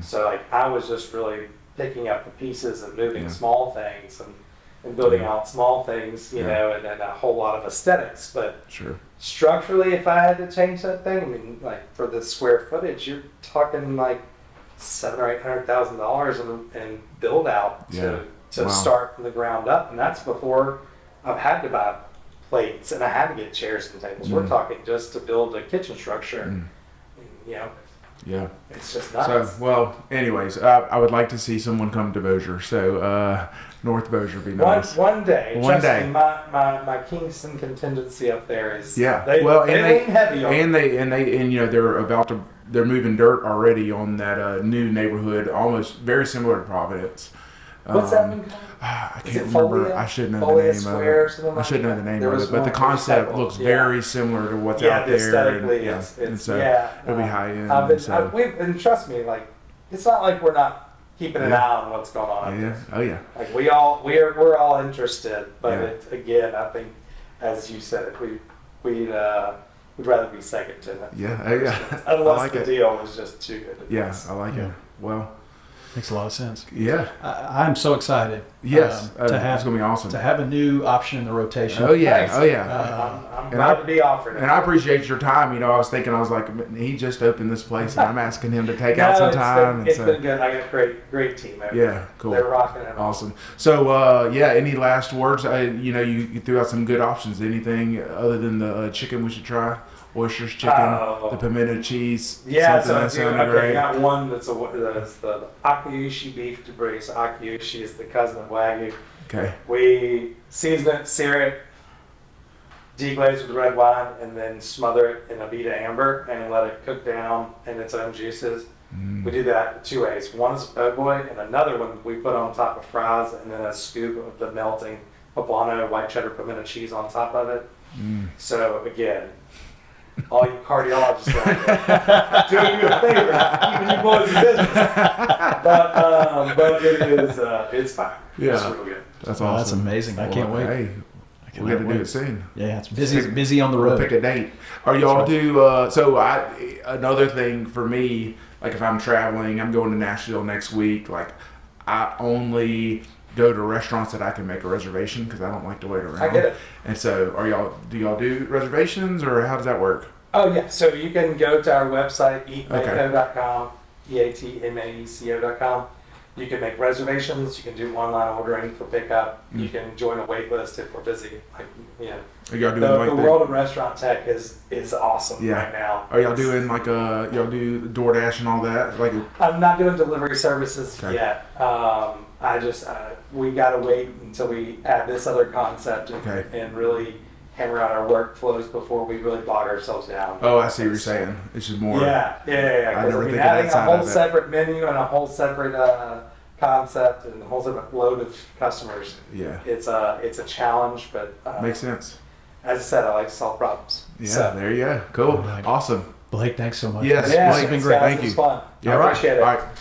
So, like, I was just really picking up the pieces and moving small things and building out small things, you know, and then a whole lot of aesthetics. But structurally, if I had to change that thing, I mean, like, for the square footage, you're talking like $700,000 or $800,000 in build out to start from the ground up, and that's before I've had to buy plates and I had to get chairs and tables. We're talking just to build a kitchen structure, you know. Yeah, it's just nuts. So, well, anyways, I would like to see someone come to Bossier. So, North Bossier would be nice. One day. One day. Me, my Kingston contingency up there is. Yeah. They lean heavy on. And you know they're moving dirt already on that new neighborhood, almost very similar to Providence. What's that one called? I can't remember. I should know the name of it. I should know the name of it, but the concept looks very similar to what's out there. Aesthetically, it'll be high end. And trust me, like, it's not like we're not keeping an eye on what's going on. Like, we're all interested, but again, I think, as you said, we'd rather be second to that. Unless the deal was just too good. I like it. Well. Makes a lot of sense. Yeah. I'm so excited. Yes. To have, it's going to be awesome. To have a new option in the rotation. Oh, yeah. Nice. Oh, yeah. I'm glad to be offered it. And I appreciate your time. You know, I was like, he just opened this place, and I'm asking him to take out some time. It's been good. I got a great team over there. Yeah, cool. They're rocking it. Awesome. So, any last words? You know, you threw out some good options. Anything other than the chicken we should try? Oysters, chicken, the pimento cheese. Yeah, great. I got one that's the Akiyushi beef debris. So Akiyushi is the cousin of Wagyu. Okay. We season it, sear it, deglaze with red wine, and then smother it in Avita amber and let it cook down in its own juices. We do that 2 ways. One is a po' boy, and another one we put on top of fries, and then a scoop of the melting poblano white cheddar pimento cheese on top of it. So again, all you cardiologists out there, doing you a favor, keeping you boys in business. But it is, it's fine. Yeah. It's real good. That's awesome. That's amazing. I can't wait. Hey, we got to do it soon. Yeah, it's busy on the road. We'll pick a date. Are y'all another thing for me, like if I'm traveling, I'm going to Nashville next week, like I only go to restaurants that I can make a reservation because I don't like to wait around. I get it. And so, do y'all do reservations, or how does that work? Oh yeah, so you can go to our website, eatmaeco.com, eatmaeco.com. You can make reservations. You can do online ordering for pickup. You can join a wait list if we're busy. Like, you know, the world of restaurant tech is awesome right now. Are y'all doing y'all do DoorDash and all that? Like, I'm not doing delivery services yet. We gotta wait until we add this other concept and really hammer out our workflows before we really bog ourselves down. Oh, I see what you're saying. It's just more. Yeah. Having a whole separate menu and a whole separate concept and a whole separate load of customers. Yeah. It's a challenge, but makes sense. As I said, I like to solve problems. Yeah. There you go. Cool. Awesome. Blake, thanks so much. Yes. Yeah, Blake, it's been great. Thank you. It was fun. Yeah, I appreciate it. All right.